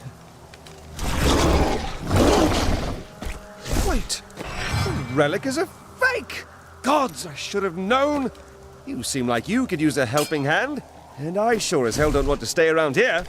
Wait, the relic is a fake! Gods, I should have known! You seem like you could use a helping hand, and I sure as hell don't want to stay around here.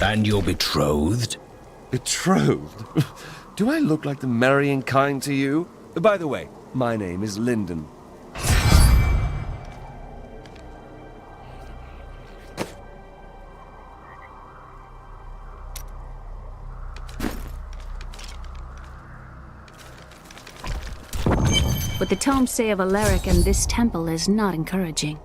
And you're betrothed? Betrothed? Do I look like the marrying kind to you? By the way, my name is Lyndon. What the tomes say of Alaric and this temple is not encouraging.